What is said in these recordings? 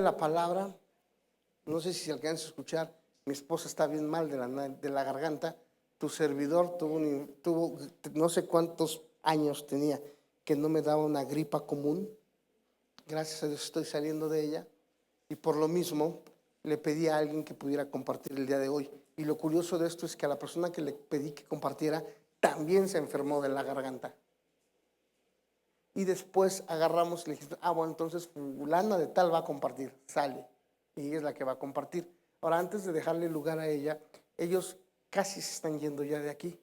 la palabra, no sé si se alcanza a escuchar, mi esposa está bien mal de la garganta. Tu servidor tuvo no sé cuántos años tenía que no me daba una gripa común. Gracias a Dios estoy saliendo de ella, y por lo mismo le pedí a alguien que pudiera compartir el día de hoy. Y lo curioso de esto es que a la persona que le pedí que compartiera también se enfermó de la garganta. Y después agarramos y le dijimos, bueno, entonces fulana de tal va a compartir, sale, y ella es la que va a compartir. Ahora, antes de dejarle lugar a ella, ellos casi se están yendo ya de aquí.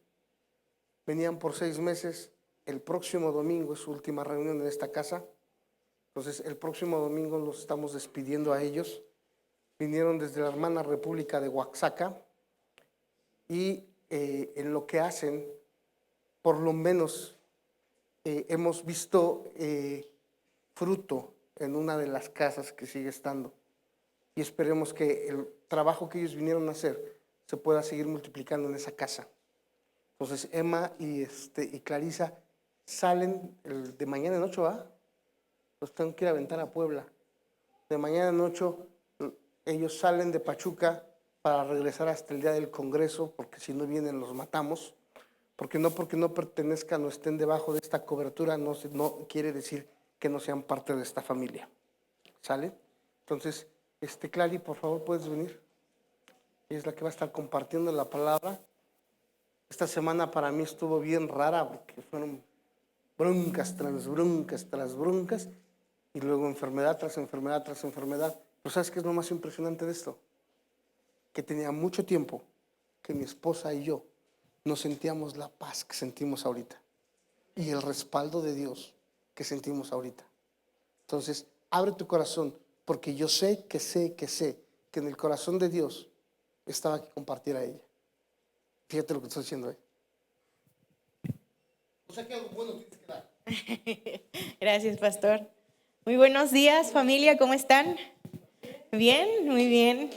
Venían por 6 meses, el próximo domingo es su última reunión en esta casa. Entonces el próximo domingo los estamos despidiendo a ellos. Vinieron desde la hermana República de Oaxaca, y en lo que hacen, por lo menos hemos visto fruto en una de las casas que sigue estando, y esperemos que el trabajo que ellos vinieron a hacer se pueda seguir multiplicando en esa casa. Entonces Emma y Clarisa salen de mañana en 8, ¿va? Los tengo que ir a aventar a Puebla. De mañana en 8 ellos salen de Pachuca para regresar hasta el día del Congreso, porque si no vienen los matamos. Porque no pertenezcan o estén debajo de esta cobertura no quiere decir que no sean parte de esta familia. ¿Sale? Entonces, Clary, por favor, ¿puedes venir? Ella es la que va a estar compartiendo la palabra. Esta semana para mí estuvo bien rara, porque fueron broncas tras broncas tras broncas, y luego enfermedad tras enfermedad tras enfermedad. Pero ¿sabes qué es lo más impresionante de esto? Que tenía mucho tiempo que mi esposa y yo no sentíamos la paz que sentimos ahorita y el respaldo de Dios que sentimos ahorita. Entonces, abre tu corazón, porque yo sé que en el corazón de Dios estaba que compartir a ella. Fíjate lo que estoy diciendo ahí. O sea que algo bueno tienes que dar. Gracias, pastor. Muy buenos días, familia, ¿cómo están? Bien, muy bien.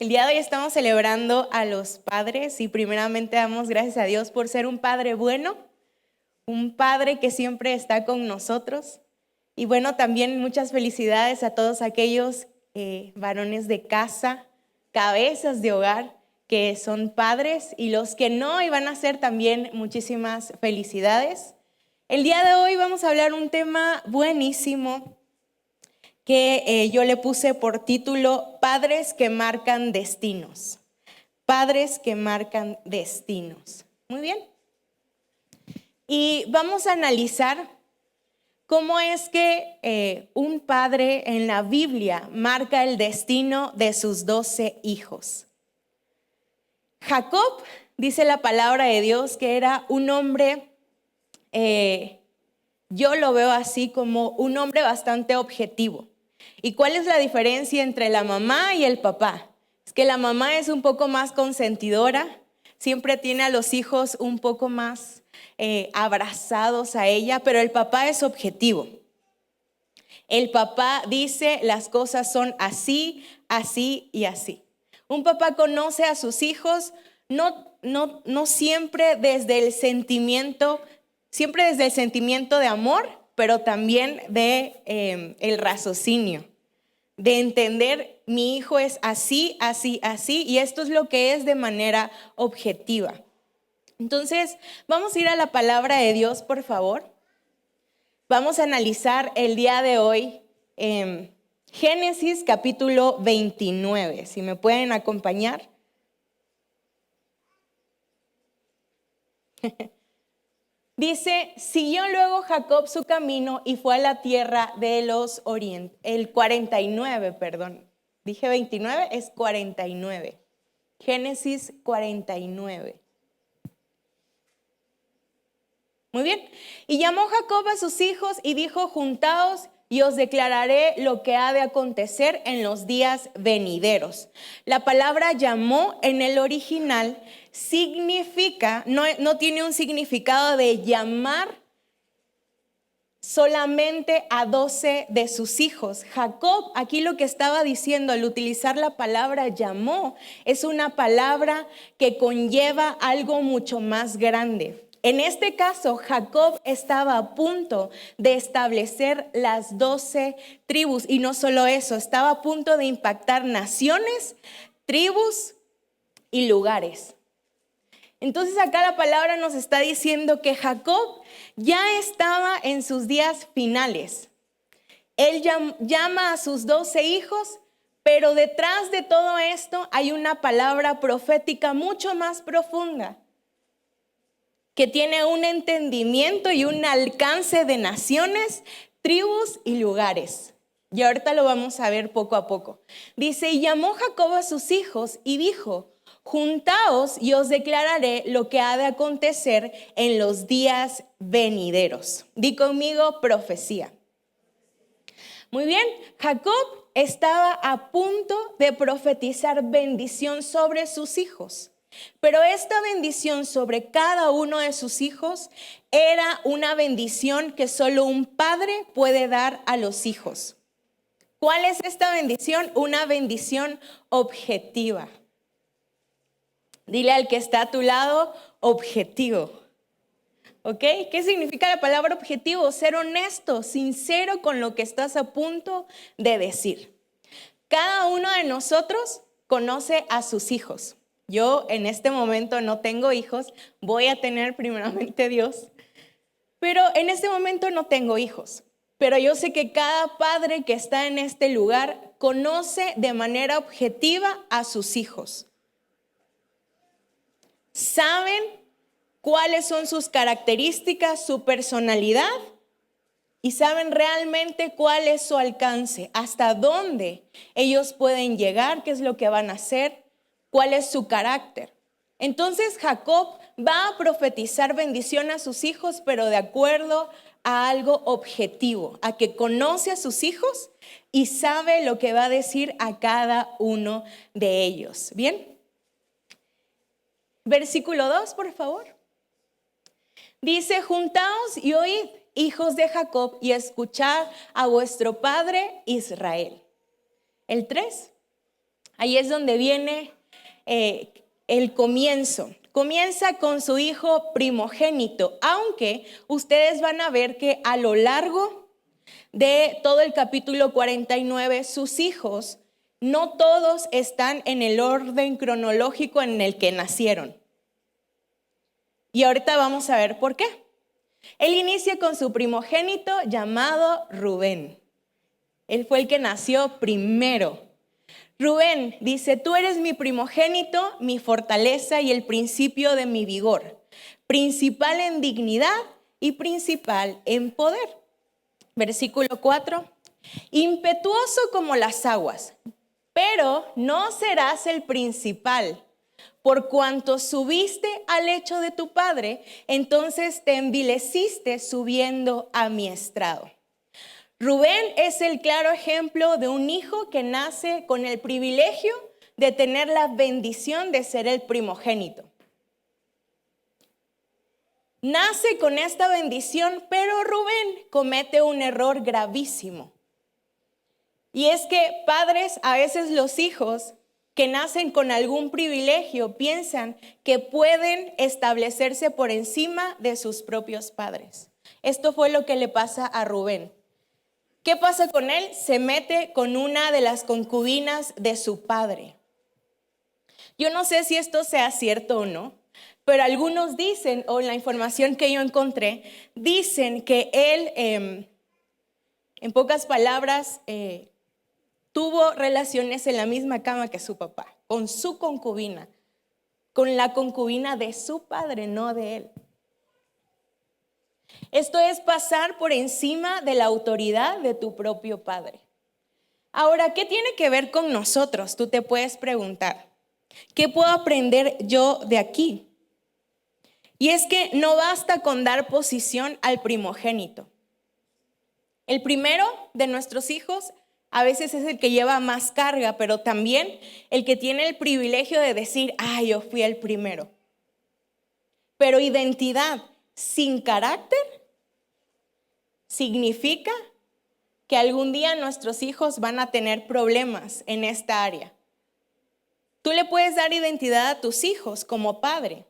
El día de hoy estamos celebrando a los padres, y primeramente damos gracias a Dios por ser un padre bueno, un padre que siempre está con nosotros. Y bueno, también muchas felicidades a todos aquellos varones de casa, cabezas de hogar, que son padres, y los que no, y van a ser también muchísimas felicidades. El día de hoy vamos a hablar un tema buenísimo que yo le puse por título Padres que marcan destinos. Padres que marcan destinos. Muy bien. Y vamos a analizar cómo es que un padre en la Biblia marca el destino de sus 12 hijos. Jacob, dice la palabra de Dios, que era un hombre, yo lo veo así como un hombre bastante objetivo. ¿Y cuál es la diferencia entre la mamá y el papá? Es que la mamá es un poco más consentidora, siempre tiene a los hijos un poco más abrazados a ella, pero el papá es objetivo. El papá dice las cosas son así, así y así. Un papá conoce a sus hijos no siempre desde el sentimiento, siempre desde el sentimiento de amor, pero también de el raciocinio, de entender mi hijo es así, así, así, y esto es lo que es de manera objetiva. Entonces, vamos a ir a la palabra de Dios, por favor. Vamos a analizar el día de hoy Génesis capítulo 29, si me pueden acompañar. Dice, siguió luego Jacob su camino y fue a la tierra de los orientes. El 49, perdón. Dije 29, es 49. Génesis 49. Muy bien. Y llamó Jacob a sus hijos y dijo, juntaos y os declararé lo que ha de acontecer en los días venideros. La palabra llamó en el original significa, no tiene un significado de llamar solamente a 12 de sus hijos. Jacob aquí lo que estaba diciendo al utilizar la palabra llamó es una palabra que conlleva algo mucho más grande. En este caso, Jacob estaba a punto de establecer las 12 tribus y no solo eso, estaba a punto de impactar naciones, tribus y lugares. Entonces acá la palabra nos está diciendo que Jacob ya estaba en sus días finales. Él llama a sus 12 hijos, pero detrás de todo esto hay una palabra profética mucho más profunda, que tiene un entendimiento y un alcance de naciones, tribus y lugares. Y ahorita lo vamos a ver poco a poco. Dice, y llamó Jacob a sus hijos y dijo, juntaos y os declararé lo que ha de acontecer en los días venideros. Di conmigo, profecía. Muy bien, Jacob estaba a punto de profetizar bendición sobre sus hijos. Pero esta bendición sobre cada uno de sus hijos era una bendición que solo un padre puede dar a los hijos. ¿Cuál es esta bendición? Una bendición objetiva. Dile al que está a tu lado, objetivo. ¿Ok? ¿Qué significa la palabra objetivo? Ser honesto, sincero con lo que estás a punto de decir. Cada uno de nosotros conoce a sus hijos. Yo en este momento no tengo hijos, voy a tener primeramente Dios, pero en este momento no tengo hijos. Pero yo sé que cada padre que está en este lugar conoce de manera objetiva a sus hijos. Saben cuáles son sus características, su personalidad, y saben realmente cuál es su alcance, hasta dónde ellos pueden llegar, qué es lo que van a hacer, cuál es su carácter. Entonces Jacob va a profetizar bendición a sus hijos, pero de acuerdo a algo objetivo, a que conoce a sus hijos y sabe lo que va a decir a cada uno de ellos. ¿Bien? Versículo 2, por favor. Dice, juntaos y oíd, hijos de Jacob, y escuchad a vuestro padre Israel. El 3, ahí es donde viene el comienzo. Comienza con su hijo primogénito, aunque ustedes van a ver que a lo largo de todo el capítulo 49, sus hijos no todos están en el orden cronológico en el que nacieron. Y ahorita vamos a ver por qué. Él inicia con su primogénito llamado Rubén. Él fue el que nació primero. Rubén dice, tú eres mi primogénito, mi fortaleza y el principio de mi vigor, principal en dignidad y principal en poder. Versículo 4, impetuoso como las aguas, pero no serás el principal. Por cuanto subiste al lecho de tu padre, entonces te envileciste subiendo a mi estrado. Rubén es el claro ejemplo de un hijo que nace con el privilegio de tener la bendición de ser el primogénito. Nace con esta bendición, pero Rubén comete un error gravísimo. Y es que padres, a veces los hijos que nacen con algún privilegio piensan que pueden establecerse por encima de sus propios padres. Esto fue lo que le pasa a Rubén. ¿Qué pasa con él? Se mete con una de las concubinas de su padre. Yo no sé si esto sea cierto o no, pero algunos dicen, o en la información que yo encontré, dicen que él, en pocas palabras, tuvo relaciones en la misma cama que su papá, con su concubina, con la concubina de su padre, no de él. Esto es pasar por encima de la autoridad de tu propio padre. Ahora, ¿qué tiene que ver con nosotros? Tú te puedes preguntar, ¿qué puedo aprender yo de aquí? Y es que no basta con dar posición al primogénito. El primero de nuestros hijos a veces es el que lleva más carga, pero también el que tiene el privilegio de decir, yo fui el primero. Pero identidad sin carácter significa que algún día nuestros hijos van a tener problemas en esta área. Tú le puedes dar identidad a tus hijos como padre.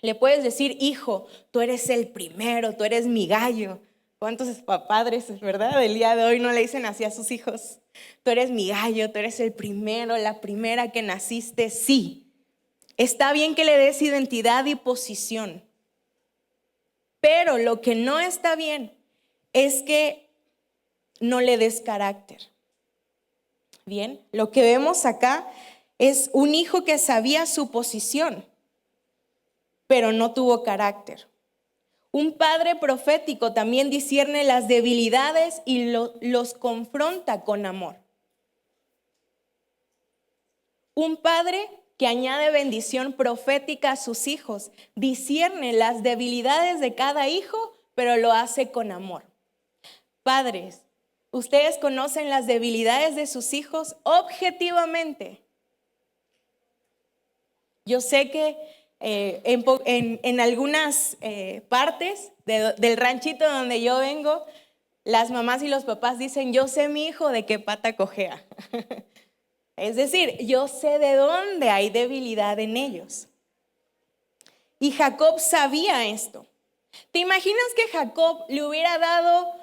Le puedes decir, hijo, tú eres el primero, tú eres mi gallo. ¿Cuántos padres, verdad? El día de hoy no le dicen así a sus hijos. Tú eres mi gallo, tú eres el primero, la primera que naciste. Sí, está bien que le des identidad y posición. Pero lo que no está bien es que no le des carácter. Bien, lo que vemos acá es un hijo que sabía su posición, pero no tuvo carácter. Un padre profético también discierne las debilidades y los confronta con amor. Un padre que añade bendición profética a sus hijos discierne las debilidades de cada hijo, pero lo hace con amor. Padres, ¿ustedes conocen las debilidades de sus hijos objetivamente? Yo sé que en algunas partes del ranchito donde yo vengo, las mamás y los papás dicen, yo sé mi hijo de qué pata cojea. Es decir, yo sé de dónde hay debilidad en ellos. Y Jacob sabía esto. ¿Te imaginas que Jacob le hubiera dado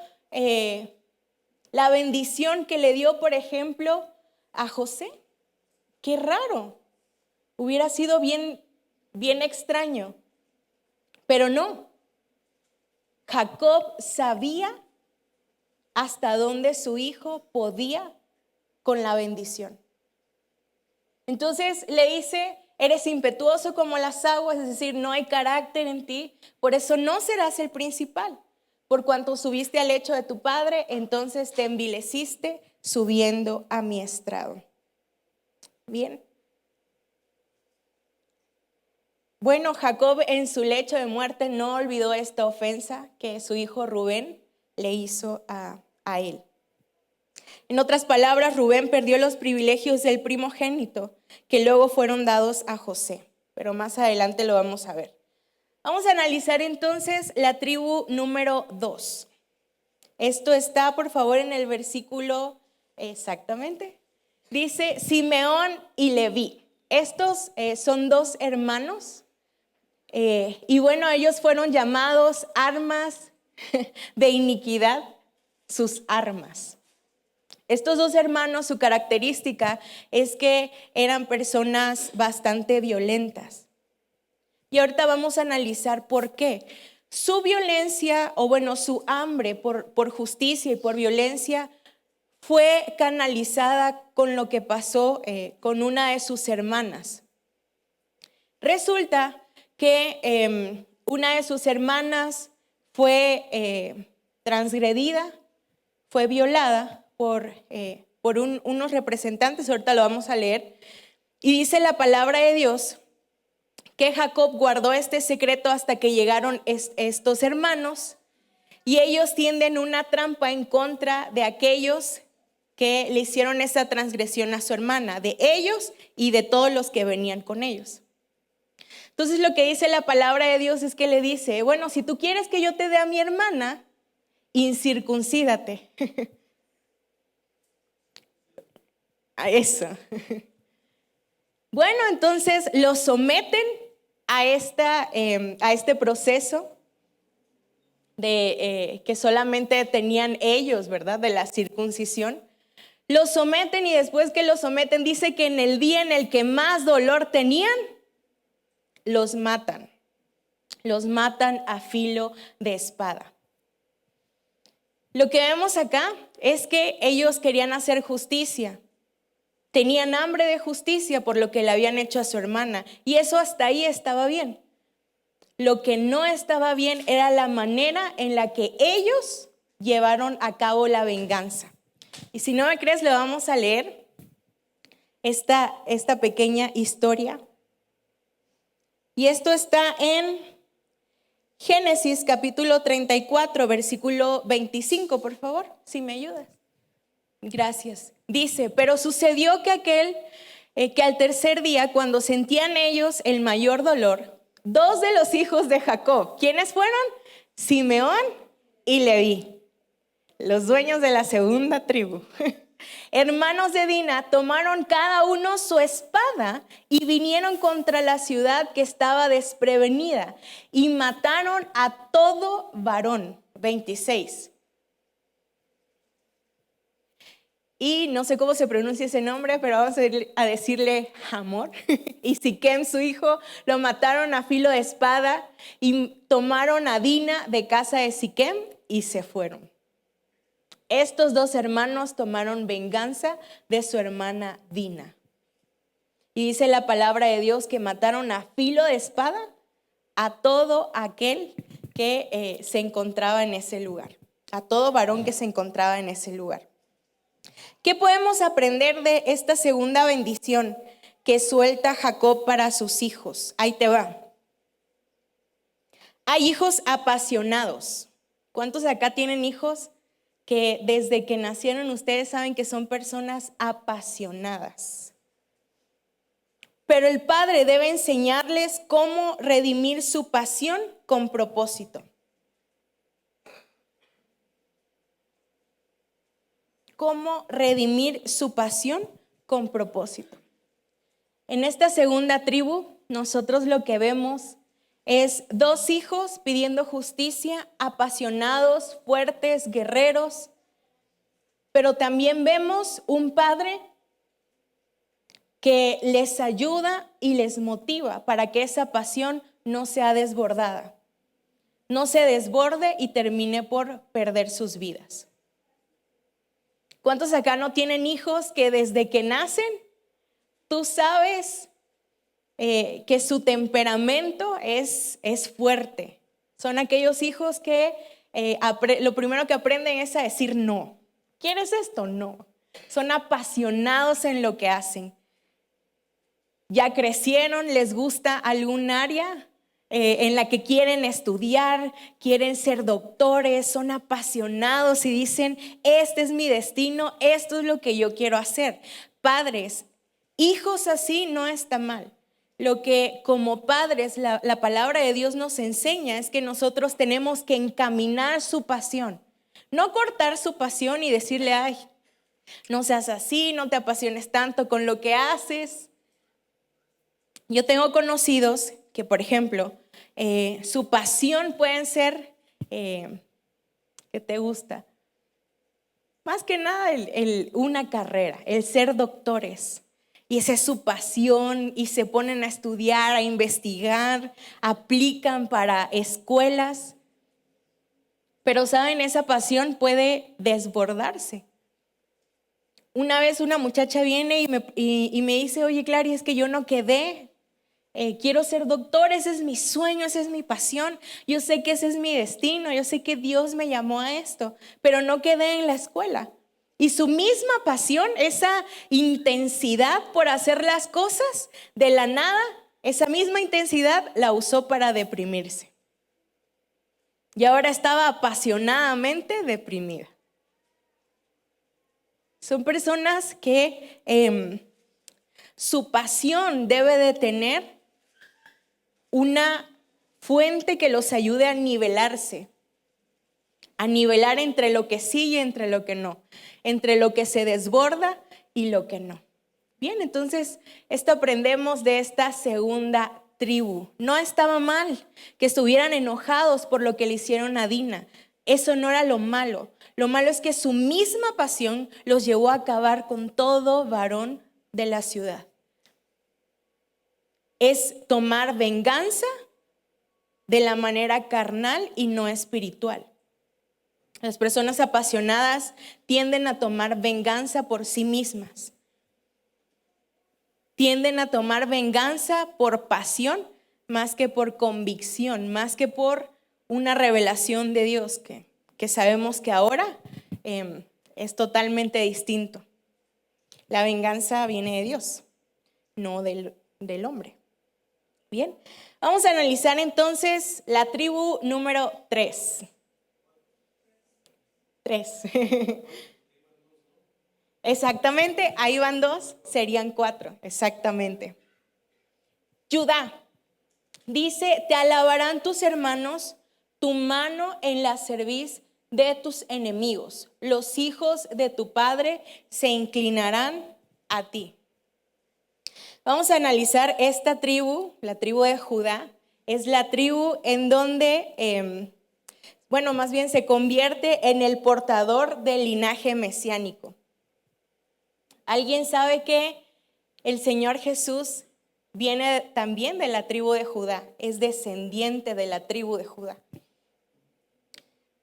la bendición que le dio, por ejemplo, a José? Qué raro. Hubiera sido bien extraño. Pero no. Jacob sabía hasta dónde su hijo podía con la bendición. Entonces le dice, eres impetuoso como las aguas, es decir, no hay carácter en ti, por eso no serás el principal. Por cuanto subiste al lecho de tu padre, entonces te envileciste subiendo a mi estrado. Bien. Bueno, Jacob en su lecho de muerte no olvidó esta ofensa que su hijo Rubén le hizo a él. En otras palabras, Rubén perdió los privilegios del primogénito que luego fueron dados a José, pero más adelante lo vamos a ver. Vamos a analizar entonces la tribu número 2. Esto está, por favor, en el versículo exactamente. Dice Simeón y Leví. Estos son dos hermanos y bueno, ellos fueron llamados armas de iniquidad, sus armas. Estos dos hermanos, su característica es que eran personas bastante violentas. Y ahorita vamos a analizar por qué. Su violencia, o bueno, su hambre por justicia y por violencia fue canalizada con lo que pasó con una de sus hermanas. Resulta que una de sus hermanas fue transgredida, fue violada por unos representantes, ahorita lo vamos a leer, y dice la palabra de Dios que Jacob guardó este secreto hasta que llegaron estos hermanos y ellos tienden una trampa en contra de aquellos que le hicieron esa transgresión a su hermana, de ellos y de todos los que venían con ellos. Entonces lo que dice la palabra de Dios es que le dice, bueno, si tú quieres que yo te dé a mi hermana, incircuncídate. A eso. Bueno, entonces los someten a este proceso que solamente tenían ellos, ¿verdad? De la circuncisión. Los someten y después que los someten, dice que en el día en el que más dolor tenían, los matan. Los matan a filo de espada. Lo que vemos acá es que ellos querían hacer justicia. Tenían hambre de justicia por lo que le habían hecho a su hermana. Y eso hasta ahí estaba bien. Lo que no estaba bien era la manera en la que ellos llevaron a cabo la venganza. Y si no me crees, le vamos a leer esta pequeña historia. Y esto está en Génesis capítulo 34, versículo 25, por favor, si me ayudas. Gracias. Dice, pero sucedió que al tercer día, cuando sentían ellos el mayor dolor, dos de los hijos de Jacob, ¿quiénes fueron? Simeón y Leví, los dueños de la segunda tribu. hermanos de Dina tomaron cada uno su espada y vinieron contra la ciudad que estaba desprevenida y mataron a todo varón. 26. Y no sé cómo se pronuncia ese nombre, pero vamos a decirle Hamor. Y Siquem, su hijo, lo mataron a filo de espada y tomaron a Dina de casa de Siquem y se fueron. Estos dos hermanos tomaron venganza de su hermana Dina. Y dice la palabra de Dios que mataron a filo de espada a todo aquel que se encontraba en ese lugar, a todo varón que se encontraba en ese lugar. ¿Qué podemos aprender de esta segunda bendición que suelta Jacob para sus hijos? Ahí te va. Hay hijos apasionados. ¿Cuántos de acá tienen hijos que desde que nacieron ustedes saben que son personas apasionadas? Pero el padre debe enseñarles cómo redimir su pasión con propósito. Cómo redimir su pasión con propósito. En esta segunda tribu, nosotros lo que vemos es dos hijos pidiendo justicia, apasionados, fuertes, guerreros, pero también vemos un padre que les ayuda y les motiva para que esa pasión no sea desbordada, no se desborde y termine por perder sus vidas. ¿Cuántos acá no tienen hijos que desde que nacen, tú sabes que su temperamento es fuerte? Son aquellos hijos que lo primero que aprenden es a decir no. ¿Quieres esto? No. Son apasionados en lo que hacen. Ya crecieron, les gusta algún área en la que quieren estudiar, quieren ser doctores, son apasionados y dicen, este es mi destino, esto es lo que yo quiero hacer. Padres, hijos así no está mal. Lo que como padres la palabra de Dios nos enseña es que nosotros tenemos que encaminar su pasión, no cortar su pasión y decirle, ay, no seas así, no te apasiones tanto con lo que haces. Yo tengo conocidos que, por ejemplo, su pasión pueden ser, ¿qué te gusta? Más que nada una carrera, el ser doctores. Y esa es su pasión y se ponen a estudiar, a investigar, aplican para escuelas. Pero saben, esa pasión puede desbordarse. Una vez una muchacha viene y me dice, oye, Clary, es que yo no quedé. Quiero ser doctor, ese es mi sueño, esa es mi pasión. Yo sé que ese es mi destino, yo sé que Dios me llamó a esto, pero no quedé en la escuela. Y su misma pasión, esa intensidad por hacer las cosas de la nada, esa misma intensidad la usó para deprimirse. Y ahora estaba apasionadamente deprimida. Son personas que su pasión debe de tener una fuente que los ayude a nivelarse, a nivelar entre lo que sí y entre lo que no, entre lo que se desborda y lo que no. Bien, entonces esto aprendemos de esta segunda tribu. No estaba mal que estuvieran enojados por lo que le hicieron a Dina. Eso no era lo malo. Lo malo es que su misma pasión los llevó a acabar con todo varón de la ciudad. Es tomar venganza de la manera carnal y no espiritual. Las personas apasionadas tienden a tomar venganza por sí mismas. Tienden a tomar venganza por pasión más que por convicción, más que por una revelación de Dios que sabemos que ahora es totalmente distinto. La venganza viene de Dios, no del hombre. Bien, vamos a analizar entonces la tribu número 3. 3. Exactamente, ahí van 2, serían 4, exactamente. Judá dice, te alabarán tus hermanos, tu mano en la cerviz de tus enemigos. Los hijos de tu padre se inclinarán a ti. Vamos a analizar esta tribu, la tribu de Judá. Es la tribu en donde, más bien se convierte en el portador del linaje mesiánico. ¿Alguien sabe que el Señor Jesús viene también de la tribu de Judá? Es descendiente de la tribu de Judá.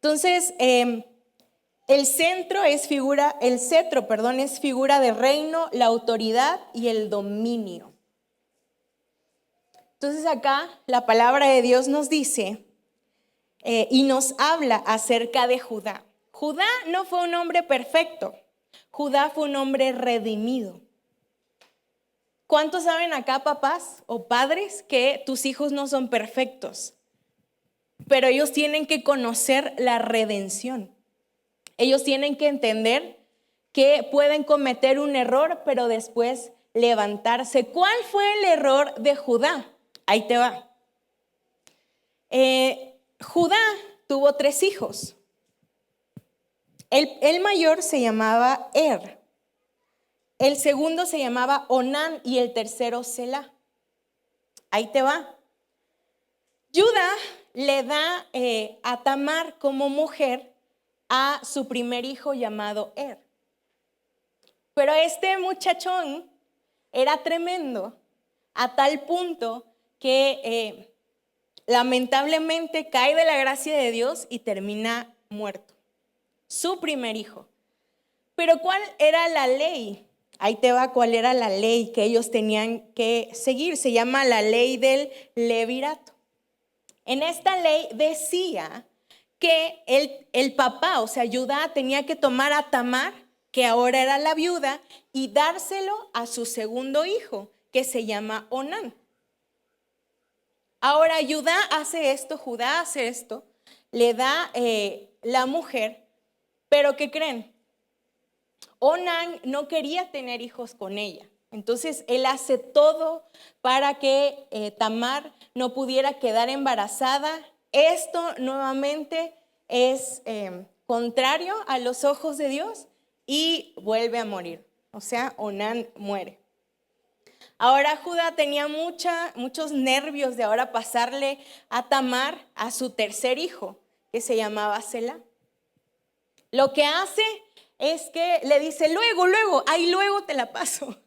Entonces, el cetro es figura de reino, la autoridad y el dominio. Entonces acá la palabra de Dios nos dice y nos habla acerca de Judá. Judá no fue un hombre perfecto, Judá fue un hombre redimido. ¿Cuántos saben acá, papás o padres, que tus hijos no son perfectos? Pero ellos tienen que conocer la redención. Ellos tienen que entender que pueden cometer un error, pero después levantarse. ¿Cuál fue el error de Judá? Ahí te va. Judá tuvo 3 hijos. El mayor se llamaba el segundo se llamaba Onán y el tercero Selá. Ahí te va. Judá le da a Tamar como mujer a su primer hijo llamado Pero este muchachón era tremendo a tal punto que lamentablemente cae de la gracia de Dios y termina muerto. Su primer hijo. Pero ¿cuál era la ley? Ahí te va cuál era la ley que ellos tenían que seguir. Se llama la ley del levirato. En esta ley decía que el papá, o sea, Judá, tenía que tomar a Tamar, que ahora era la viuda, y dárselo a su segundo hijo, que se llama Onán. Ahora Judá hace esto, le da la mujer, pero ¿qué creen? Onán no quería tener hijos con ella. Entonces él hace todo para que Tamar no pudiera quedar embarazada. Esto nuevamente es contrario a los ojos de Dios y vuelve a morir. O sea, Onán muere. Ahora Judá tenía muchos nervios de ahora pasarle a Tamar a su tercer hijo, que se llamaba Selá. Lo que hace es que le dice, luego te la paso,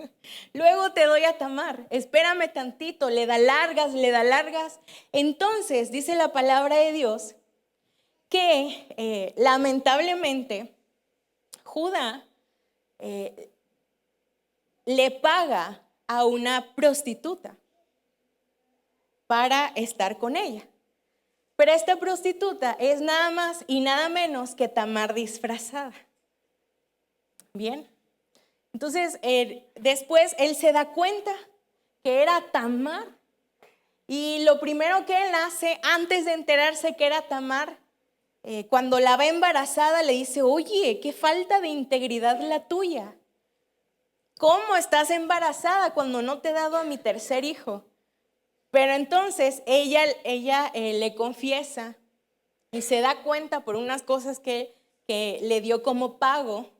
luego te doy a Tamar, espérame tantito, le da largas. Entonces dice la palabra de Dios que lamentablemente Judá le paga a una prostituta para estar con ella. Pero esta prostituta es nada más y nada menos que Tamar disfrazada. Bien, entonces después él se da cuenta que era Tamar y lo primero que él hace antes de enterarse que era Tamar, cuando la ve embarazada le dice, oye, qué falta de integridad la tuya. ¿Cómo estás embarazada cuando no te he dado a mi tercer hijo? Pero entonces ella le confiesa y se da cuenta por unas cosas que le dio como pago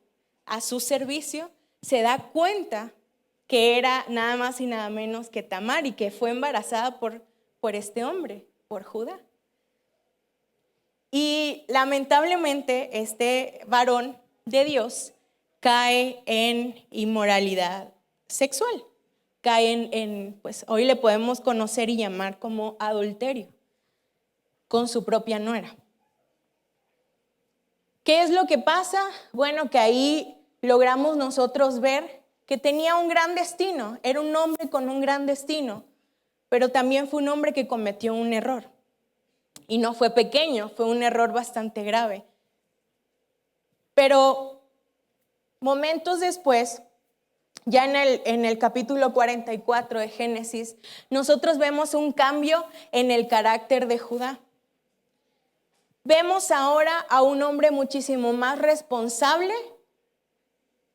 a su servicio, se da cuenta que era nada más y nada menos que Tamar y que fue embarazada por este hombre, por Judá. Y lamentablemente este varón de Dios cae en inmoralidad sexual, cae pues hoy le podemos conocer y llamar como adulterio con su propia nuera. ¿Qué es lo que pasa? Bueno, que ahí logramos nosotros ver que tenía un gran destino, era un hombre con un gran destino, pero también fue un hombre que cometió un error. Y no fue pequeño, fue un error bastante grave. Pero momentos después, ya en el capítulo 44 de Génesis, nosotros vemos un cambio en el carácter de Judá. Vemos ahora a un hombre muchísimo más responsable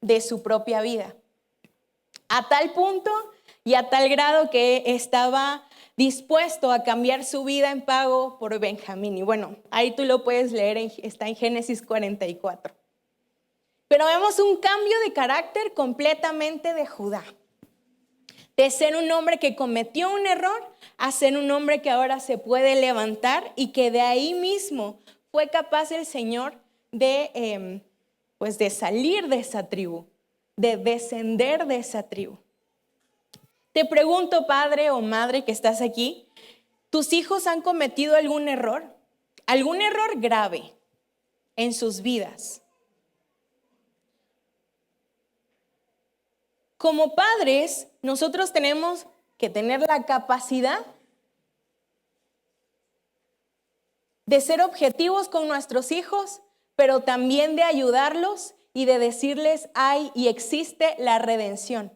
de su propia vida. A tal punto y a tal grado que estaba dispuesto a cambiar su vida en pago por Benjamín. Y bueno, ahí tú lo puedes leer, está en Génesis 44. Pero vemos un cambio de carácter completamente de Judá. De ser un hombre que cometió un error a ser un hombre que ahora se puede levantar y que de ahí mismo fue capaz el Señor de salir de esa tribu, de descender de esa tribu. Te pregunto, padre o madre que estás aquí, ¿tus hijos han cometido algún error? ¿Algún error grave en sus vidas? Como padres, nosotros tenemos que tener la capacidad de ser objetivos con nuestros hijos, pero también de ayudarlos y de decirles, hay y existe la redención.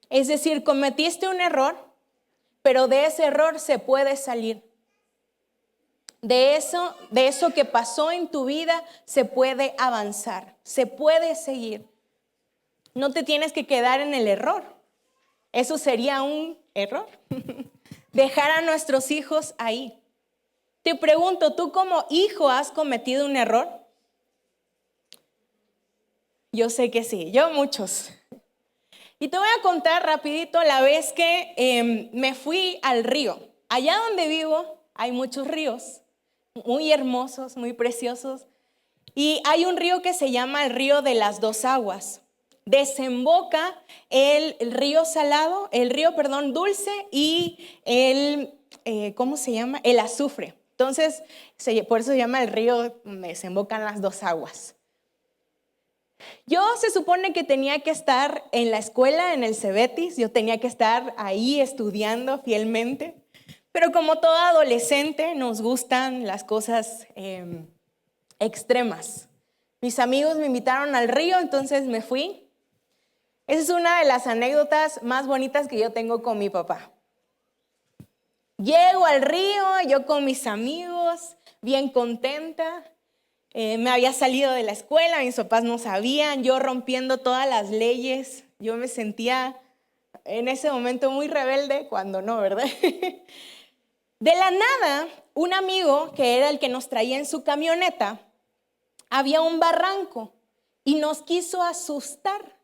Es decir, cometiste un error, pero de ese error se puede salir. De eso que pasó en tu vida se puede avanzar, se puede seguir. No te tienes que quedar en el error. Eso sería un error. Dejar a nuestros hijos ahí. Te pregunto, ¿tú como hijo has cometido un error? Yo sé que sí, yo muchos. Y te voy a contar rapidito la vez que me fui al río. Allá donde vivo hay muchos ríos, muy hermosos, muy preciosos. Y hay un río que se llama el río de las dos aguas. Desemboca el río salado, dulce y ¿cómo se llama? El azufre. Entonces, por eso se llama el río donde desembocan las dos aguas. Yo se supone que tenía que estar en la escuela, en el Cebetis, yo tenía que estar ahí estudiando fielmente, pero como todo adolescente nos gustan las cosas extremas. Mis amigos me invitaron al río, entonces me fui. Esa es una de las anécdotas más bonitas que yo tengo con mi papá. Llego al río, yo con mis amigos, bien contenta. Me había salido de la escuela, mis papás no sabían, yo rompiendo todas las leyes. Yo me sentía en ese momento muy rebelde, cuando no, ¿verdad? De la nada, un amigo que era el que nos traía en su camioneta, había un barranco y nos quiso asustar.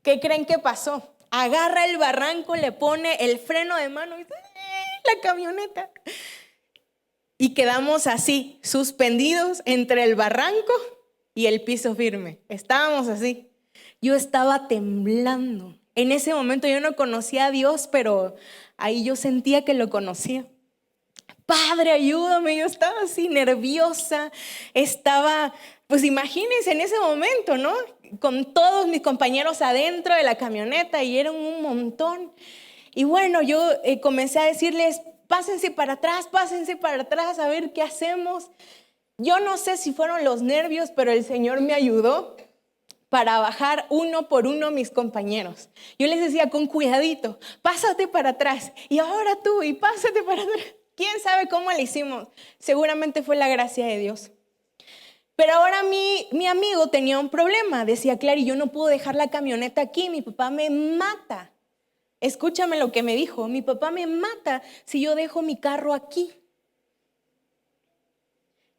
¿Qué creen que pasó? Agarra el barranco, le pone el freno de mano y la camioneta. Y quedamos así, suspendidos entre el barranco y el piso firme. Estábamos así. Yo estaba temblando. En ese momento yo no conocía a Dios, pero ahí yo sentía que lo conocía. Padre, ayúdame. Yo estaba así nerviosa. Pues imagínense en ese momento, ¿no? Con todos mis compañeros adentro de la camioneta y eran un montón. Y bueno, yo comencé a decirles, pásense para atrás, a ver qué hacemos. Yo no sé si fueron los nervios, pero el Señor me ayudó para bajar uno por uno mis compañeros. Yo les decía con cuidadito, pásate para atrás, y ahora tú, y pásate para atrás. ¿Quién sabe cómo le hicimos? Seguramente fue la gracia de Dios. Pero ahora mi amigo tenía un problema. Decía, Clary, yo no puedo dejar la camioneta aquí, mi papá me mata. Escúchame lo que me dijo, mi papá me mata si yo dejo mi carro aquí.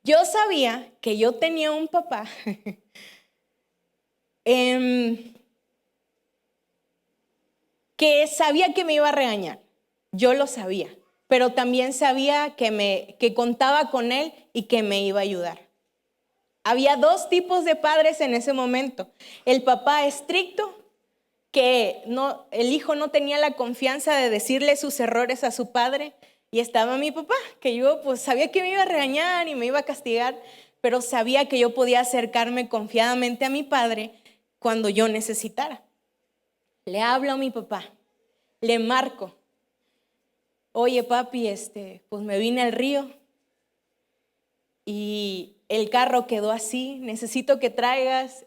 Yo sabía que yo tenía un papá que sabía que me iba a regañar. Yo lo sabía, pero también sabía que contaba con él y que me iba a ayudar. Había dos tipos de padres en ese momento. El papá estricto, que el hijo no tenía la confianza de decirle sus errores a su padre, y estaba mi papá, que yo pues sabía que me iba a regañar y me iba a castigar, pero sabía que yo podía acercarme confiadamente a mi padre cuando yo necesitara. Le hablo a mi papá, le marco, oye papi, pues me vine al río y el carro quedó así, necesito que traigas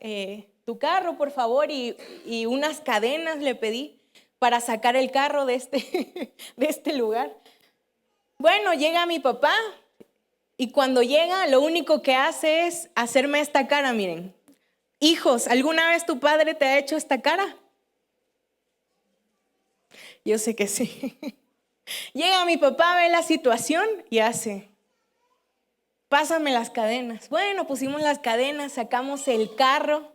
tu carro, por favor, y unas cadenas le pedí para sacar el carro de este lugar. Bueno, llega mi papá y cuando llega lo único que hace es hacerme esta cara, miren. Hijos, ¿alguna vez tu padre te ha hecho esta cara? Yo sé que sí. Llega mi papá, ve la situación y hace, pásame las cadenas. Bueno, pusimos las cadenas, sacamos el carro,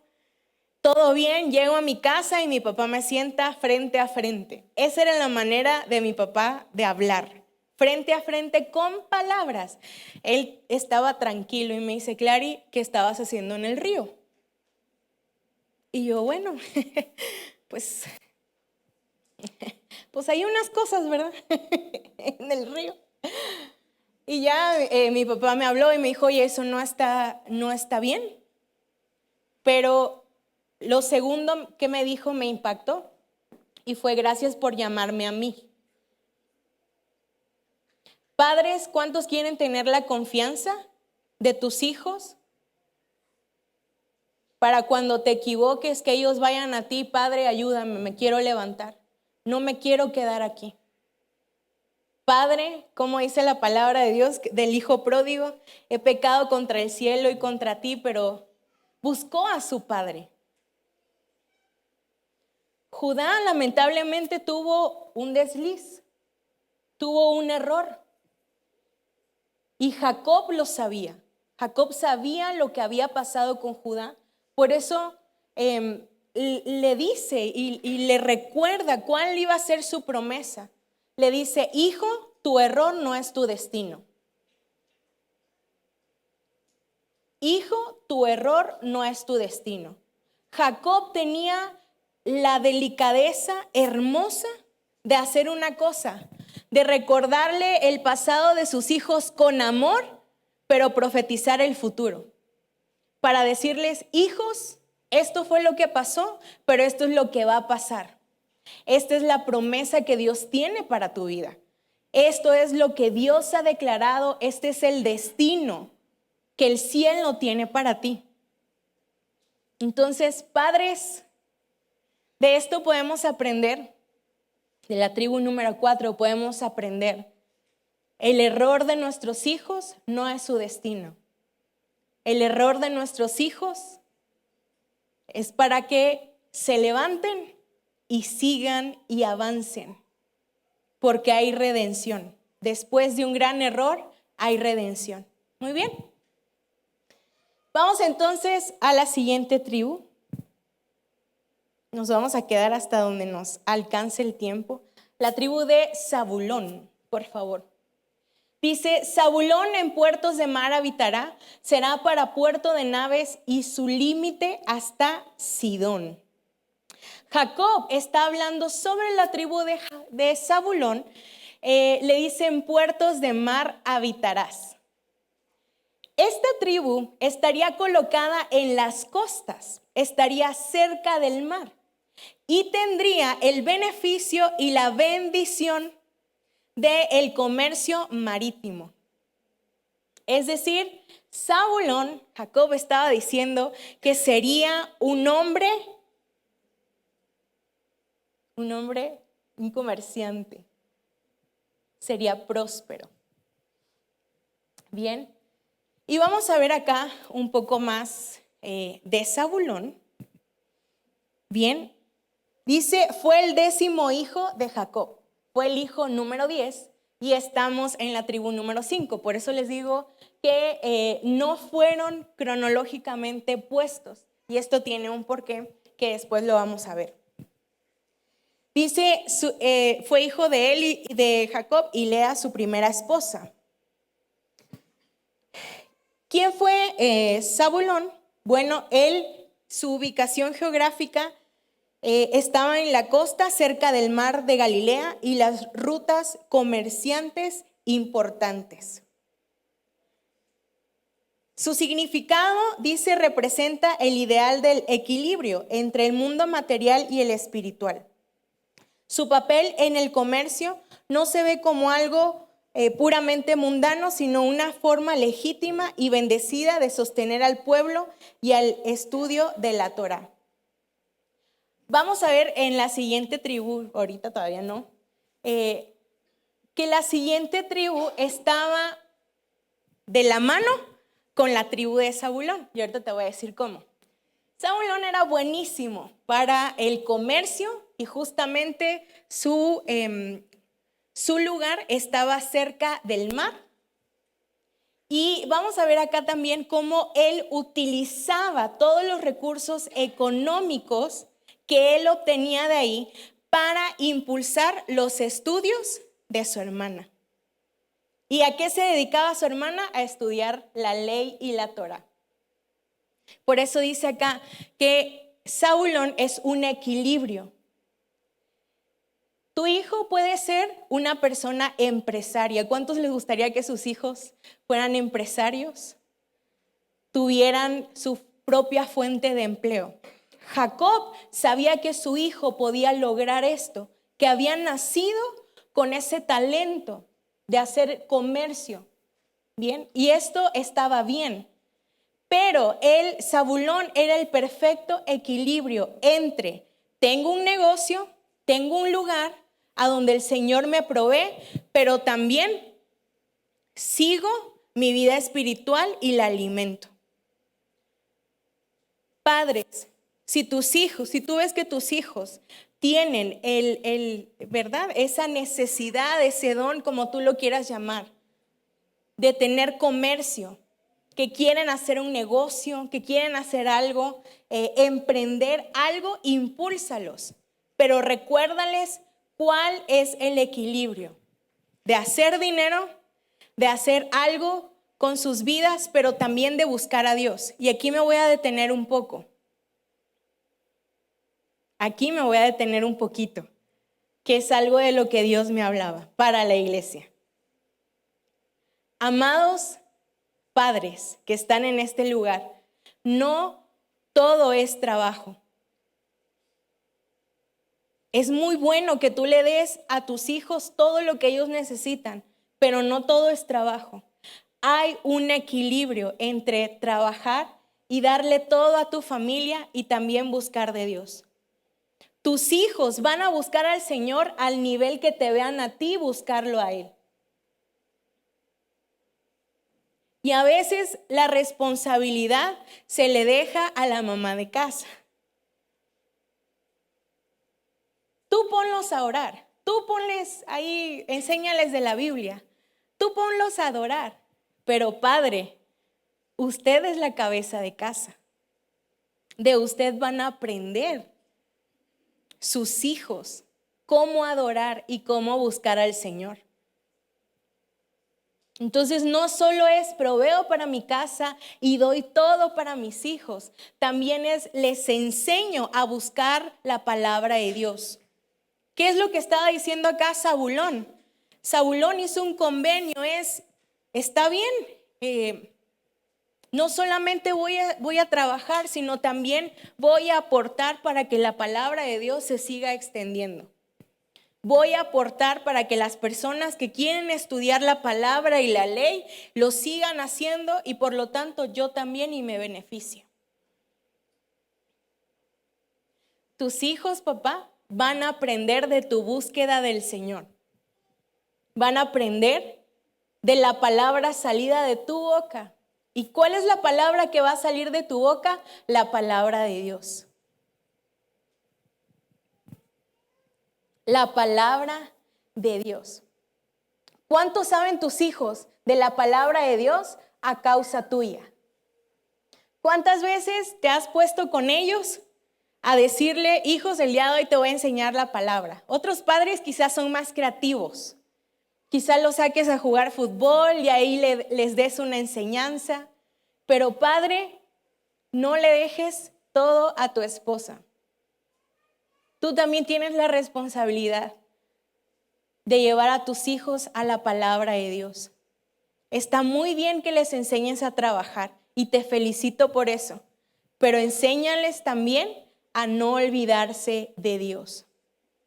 todo bien, llego a mi casa y mi papá me sienta frente a frente. Esa era la manera de mi papá de hablar, frente a frente con palabras. Él estaba tranquilo y me dice, Clary, ¿qué estabas haciendo en el río? Y yo, bueno, pues hay unas cosas, ¿verdad? En el río. Y ya mi papá me habló y me dijo, oye, eso no está bien. Pero lo segundo que me dijo me impactó y fue gracias por llamarme a mí. Padres, ¿cuántos quieren tener la confianza de tus hijos? Para cuando te equivoques, que ellos vayan a ti, Padre, ayúdame, me quiero levantar. No me quiero quedar aquí. Padre, como dice la palabra de Dios del hijo pródigo, he pecado contra el cielo y contra ti, pero buscó a su padre. Judá lamentablemente tuvo un desliz, tuvo un error. Y Jacob lo sabía. Jacob sabía lo que había pasado con Judá. Por eso le dice y le recuerda cuál iba a ser su promesa. Le dice, hijo, tu error no es tu destino. Hijo, tu error no es tu destino. Jacob tenía la delicadeza hermosa de hacer una cosa, de recordarle el pasado de sus hijos con amor, pero profetizar el futuro. Para decirles, hijos, esto fue lo que pasó, pero esto es lo que va a pasar. Esta es la promesa que Dios tiene para tu vida. Esto es lo que Dios ha declarado, este es el destino que el cielo tiene para ti. Entonces, padres, de esto podemos aprender, de la tribu número 4 podemos aprender, el error de nuestros hijos no es su destino. El error de nuestros hijos es para que se levanten y sigan y avancen, porque hay redención. Después de un gran error, hay redención. Muy bien. Vamos entonces a la siguiente tribu. Nos vamos a quedar hasta donde nos alcance el tiempo. La tribu de Zabulón, por favor. Dice, Zabulón en puertos de mar habitará, será para puerto de naves y su límite hasta Sidón. Jacob está hablando sobre la tribu de Zabulón. Le dicen puertos de mar habitarás. Esta tribu estaría colocada en las costas, estaría cerca del mar y tendría el beneficio y la bendición del comercio marítimo. Es decir, Zabulón, Jacob estaba diciendo que sería un hombre, un comerciante, sería próspero. Bien. Y vamos a ver acá un poco más de Zabulón. Bien, dice, fue el 10º hijo de Jacob, fue el hijo número 10 y estamos en la tribu número 5. Por eso les digo que no fueron cronológicamente puestos y esto tiene un porqué que después lo vamos a ver. Dice, fue hijo de él y de Jacob y Lea su primera esposa. ¿Quién fue Zabulón? Bueno, su ubicación geográfica estaba en la costa cerca del mar de Galilea y las rutas comerciantes importantes. Su significado, dice, representa el ideal del equilibrio entre el mundo material y el espiritual. Su papel en el comercio no se ve como algo puramente mundano, sino una forma legítima y bendecida de sostener al pueblo y al estudio de la Torá. Vamos a ver en la siguiente tribu, ahorita todavía no, que la siguiente tribu estaba de la mano con la tribu de Zabulón. Y ahorita te voy a decir cómo. Zabulón era buenísimo para el comercio y justamente su lugar estaba cerca del mar. Y vamos a ver acá también cómo él utilizaba todos los recursos económicos que él obtenía de ahí para impulsar los estudios de su hermana. ¿Y a qué se dedicaba su hermana? A estudiar la ley y la Torá. Por eso dice acá que Zabulón es un equilibrio. Tu hijo puede ser una persona empresaria. ¿Cuántos les gustaría que sus hijos fueran empresarios? Tuvieran su propia fuente de empleo. Jacob sabía que su hijo podía lograr esto, que había nacido con ese talento de hacer comercio. Bien, y esto estaba bien. Pero Zabulón era el perfecto equilibrio entre tengo un negocio, tengo un lugar a donde el Señor me provee, pero también sigo mi vida espiritual y la alimento. Padres, si tú ves que tus hijos tienen ¿verdad? Esa necesidad, ese don, como tú lo quieras llamar, de tener comercio, que quieren hacer un negocio, que quieren hacer algo, emprender algo, impúlsalos. Pero recuérdales cuál es el equilibrio de hacer dinero, de hacer algo con sus vidas, pero también de buscar a Dios. Y aquí me voy a detener un poco. Aquí me voy a detener un poquito, que es algo de lo que Dios me hablaba para la iglesia. Amados padres que están en este lugar, no todo es trabajo. Es muy bueno que tú le des a tus hijos todo lo que ellos necesitan, pero no todo es trabajo. Hay un equilibrio entre trabajar y darle todo a tu familia y también buscar de Dios. Tus hijos van a buscar al Señor al nivel que te vean a ti buscarlo a Él. Y a veces la responsabilidad se le deja a la mamá de casa. Tú ponlos a orar, tú ponles ahí, enséñales de la Biblia, tú ponlos a adorar. Pero padre, usted es la cabeza de casa. De usted van a aprender sus hijos cómo adorar y cómo buscar al Señor. Entonces no solo es proveo para mi casa y doy todo para mis hijos, también les enseño a buscar la palabra de Dios. ¿Qué es lo que estaba diciendo acá Zabulón? Zabulón hizo un convenio, está bien, no solamente voy a trabajar, sino también voy a aportar para que la palabra de Dios se siga extendiendo. Voy a aportar para que las personas que quieren estudiar la palabra y la ley lo sigan haciendo y por lo tanto yo también y me beneficio. Tus hijos, papá, van a aprender de tu búsqueda del Señor. Van a aprender de la palabra salida de tu boca. ¿Y cuál es la palabra que va a salir de tu boca? La palabra de Dios. La palabra de Dios. ¿Cuánto saben tus hijos de la palabra de Dios a causa tuya? ¿Cuántas veces te has puesto con ellos a decirle, hijos, el día de hoy te voy a enseñar la palabra? Otros padres quizás son más creativos. Quizás los saques a jugar fútbol y ahí les des una enseñanza. Pero padre, no le dejes todo a tu esposa. Tú también tienes la responsabilidad de llevar a tus hijos a la palabra de Dios. Está muy bien que les enseñes a trabajar y te felicito por eso, pero enséñales también a no olvidarse de Dios.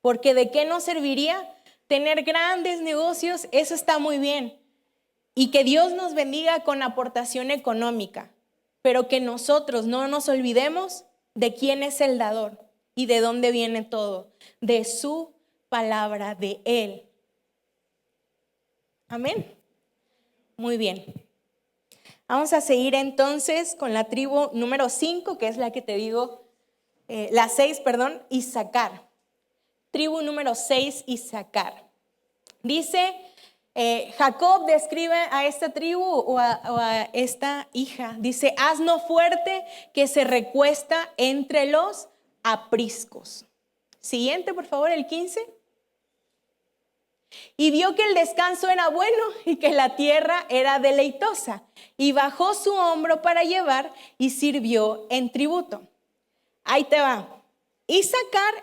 Porque ¿de qué nos serviría tener grandes negocios? Eso está muy bien. Y que Dios nos bendiga con aportación económica, pero que nosotros no nos olvidemos de quién es el dador. ¿Y de dónde viene todo? De su palabra, de Él. Amén. Muy bien. Vamos a seguir entonces con la tribu número 5, que es la que te digo, la 6, Isaacar. tribu número 6, Isaacar. Dice, Jacob describe a esta tribu o a esta hija. Dice, asno fuerte que se recuesta entre los apriscos. Siguiente, por favor, el 15. Y vio que el descanso era bueno y que la tierra era deleitosa. Y bajó su hombro para llevar y sirvió en tributo. Ahí te va. Isaacar,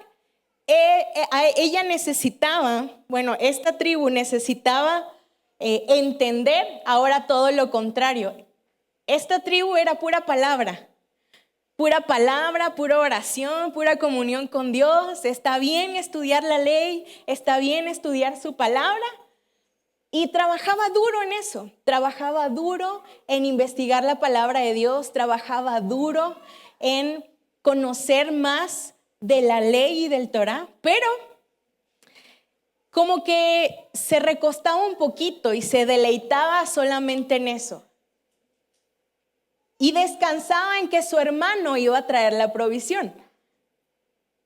ella necesitaba, bueno, esta tribu necesitaba entender ahora todo lo contrario. Esta tribu era pura palabra, pura oración, pura comunión con Dios. Está bien estudiar la ley, está bien estudiar su palabra. Y trabajaba duro en eso, trabajaba duro en investigar la palabra de Dios, trabajaba duro en conocer más de la ley y del Torá, pero como que se recostaba un poquito y se deleitaba solamente en eso. Y descansaba en que su hermano iba a traer la provisión.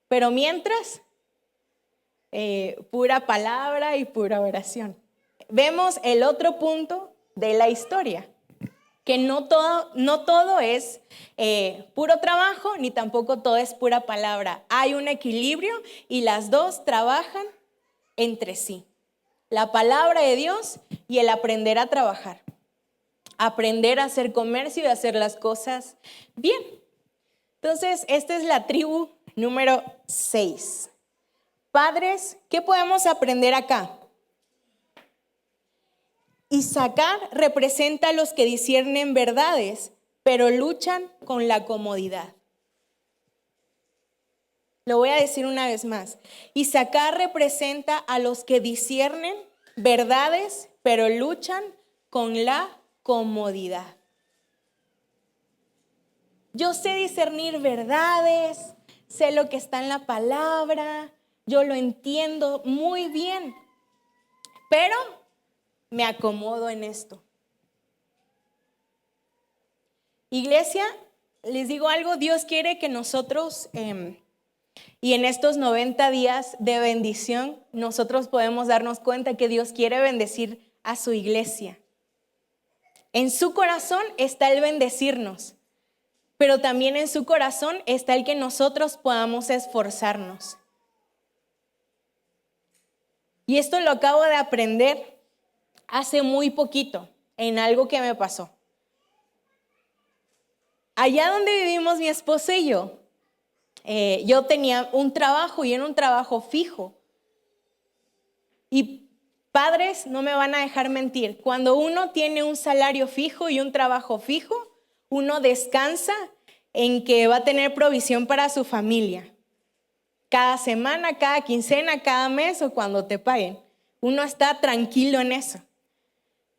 Pero mientras, pura palabra y pura oración. Vemos el otro punto de la historia, que no todo es puro trabajo, ni tampoco todo es pura palabra. Hay un equilibrio y las dos trabajan entre sí. La palabra de Dios y el aprender a trabajar. Aprender a hacer comercio y hacer las cosas bien. Entonces, esta es la tribu número 6. Padres, ¿qué podemos aprender acá? Isaacar representa a los que disciernen verdades, pero luchan con la comodidad. Lo voy a decir una vez más. Isaacar representa a los que disciernen verdades, pero luchan con la comodidad. Yo sé discernir verdades, sé lo que está en la palabra, yo lo entiendo muy bien, pero me acomodo en esto. Iglesia, les digo algo, Dios quiere que nosotros, y en estos 90 días de bendición, nosotros podemos darnos cuenta que Dios quiere bendecir a su iglesia. En su corazón está el bendecirnos, pero también en su corazón está el que nosotros podamos esforzarnos. Y esto lo acabo de aprender hace muy poquito, en algo que me pasó. Allá donde vivimos mi esposo y yo tenía un trabajo y era un trabajo fijo. Y padres, no me van a dejar mentir, cuando uno tiene un salario fijo y un trabajo fijo, uno descansa en que va a tener provisión para su familia. Cada semana, cada quincena, cada mes o cuando te paguen. Uno está tranquilo en eso.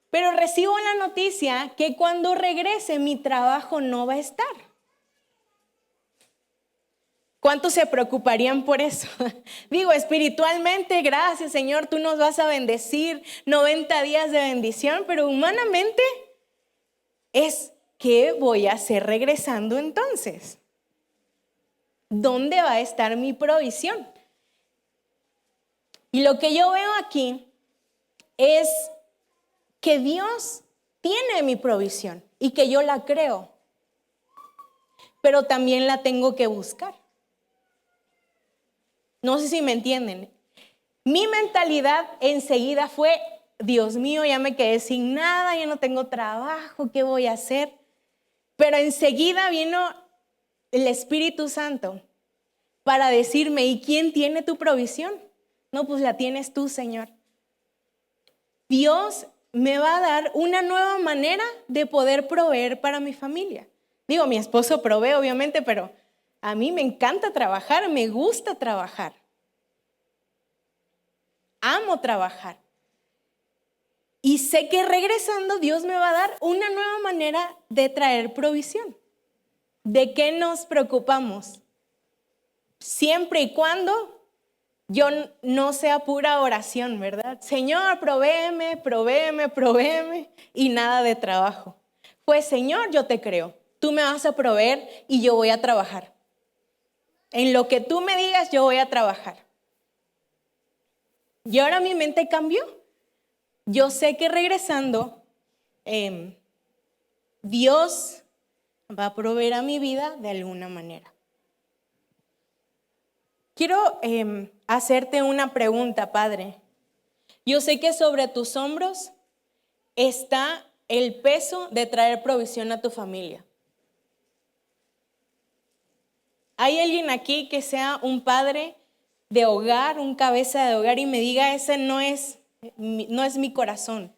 Pero recibo la noticia que cuando regrese mi trabajo no va a estar. ¿Cuántos se preocuparían por eso? Digo, espiritualmente, gracias Señor, tú nos vas a bendecir, 90 días de bendición, pero humanamente es, ¿qué voy a hacer regresando entonces? ¿Dónde va a estar mi provisión? Y lo que yo veo aquí es que Dios tiene mi provisión y que yo la creo, pero también la tengo que buscar. No sé si me entienden. Mi mentalidad enseguida fue, Dios mío, ya me quedé sin nada, ya no tengo trabajo, ¿qué voy a hacer? Pero enseguida vino el Espíritu Santo para decirme, ¿y quién tiene tu provisión? No, pues la tienes tú, Señor. Dios me va a dar una nueva manera de poder proveer para mi familia. Digo, mi esposo provee, obviamente, pero a mí me encanta trabajar, me gusta trabajar. Amo trabajar. Y sé que regresando Dios me va a dar una nueva manera de traer provisión. ¿De qué nos preocupamos? Siempre y cuando yo no sea pura oración, ¿verdad? Señor, provéeme, provéeme, provéeme y nada de trabajo. Pues Señor, yo te creo. Tú me vas a proveer y yo voy a trabajar. En lo que tú me digas, yo voy a trabajar. Y ahora mi mente cambió. Yo sé que regresando, Dios va a proveer a mi vida de alguna manera. Quiero hacerte una pregunta, Padre. Yo sé que sobre tus hombros está el peso de traer provisión a tu familia. ¿Hay alguien aquí que sea un padre de hogar, un cabeza de hogar y me diga, ese no es mi corazón?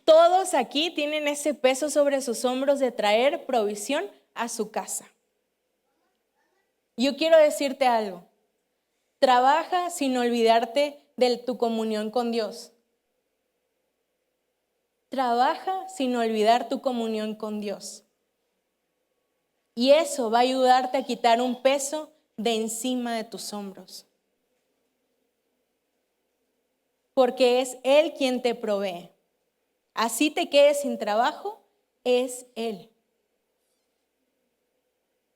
Todos aquí tienen ese peso sobre sus hombros de traer provisión a su casa. Yo quiero decirte algo. Trabaja sin olvidarte de tu comunión con Dios. Trabaja sin olvidar tu comunión con Dios. Y eso va a ayudarte a quitar un peso de encima de tus hombros. Porque es Él quien te provee. Así te quedes sin trabajo, es Él